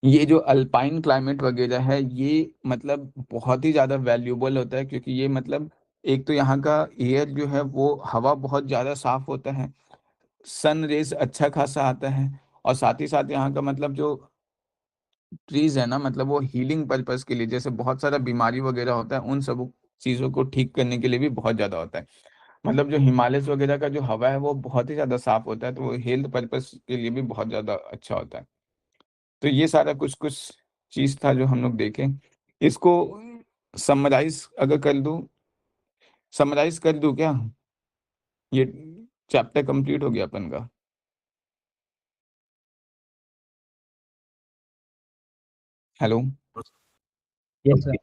ये जो अल्पाइन क्लाइमेट वगैरह है ये मतलब बहुत ही ज़्यादा वैल्यूबल होता है, क्योंकि ये मतलब एक तो यहाँ का एयर जो है वो हवा बहुत ज़्यादा साफ होता है, सन रेज अच्छा खासा आता है, और साथ ही साथ यहाँ का मतलब जो ट्रीज है ना, मतलब वो हीलिंग पर्पस के लिए, जैसे बहुत सारा बीमारी वगैरह होता है उन सब चीज़ों को ठीक करने के लिए भी बहुत ज़्यादा होता है। मतलब जो हिमालयस वगैरह का जो हवा है वो बहुत ही ज़्यादा साफ होता है, तो वो हेल्थ पर्पस के लिए भी बहुत ज़्यादा अच्छा होता है। तो ये सारा कुछ कुछ चीज़ था जो हम लोग देखें। इसको समराइज अगर कर दूं, समराइज कर दूं क्या, ये चैप्टर कंप्लीट हो गया अपन का। हेलो? Yes sir.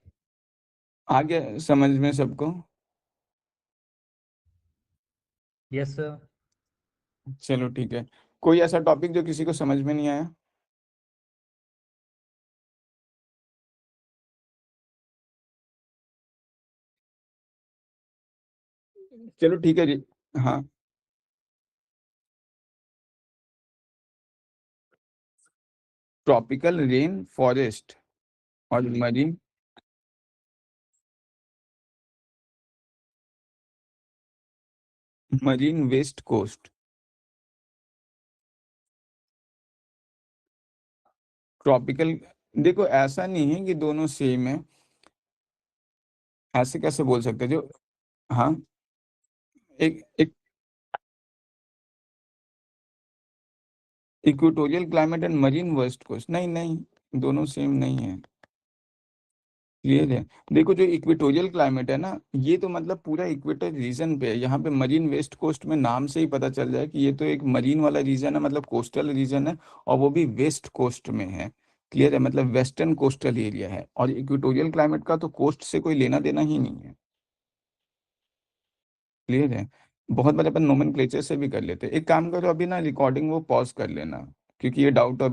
आ गया समझ में सबको? Yes sir. चलो ठीक है। कोई ऐसा टॉपिक जो किसी को समझ में नहीं आया? चलो ठीक है जी। हाँ। ट्रॉपिकल रेन फॉरेस्ट और marine, marine west coast. Tropical, देखो ऐसा नहीं है कि दोनों सेम है, ऐसे कैसे बोल सकते हैं जो। हाँ। एक एक equatorial climate and marine west coast, नहीं नहीं, दोनों सेम नहीं है। क्लियर है? देखो जो इक्वेटोरियल क्लाइमेट है ना, ये तो मतलब पूरा इक्वेटर रीजन पे है। यहाँ पे मरीन वेस्ट कोस्ट में नाम से ही पता चल जाए कि ये तो एक मरीन वाला रीजन है, मतलब कोस्टल रीजन है, और वो भी वेस्ट कोस्ट में है। क्लियर है? मतलब वेस्टर्न कोस्टल एरिया है, और इक्वेटोरियल क्लाइमेट का तो कोस्ट से कोई लेना देना ही नहीं है। क्लियर है? बहुत बार अपन नोमेनक्लेचर से भी कर लेते हैं। एक काम करो, अभी ना रिकॉर्डिंग वो पॉज कर लेना, क्योंकि ये डाउट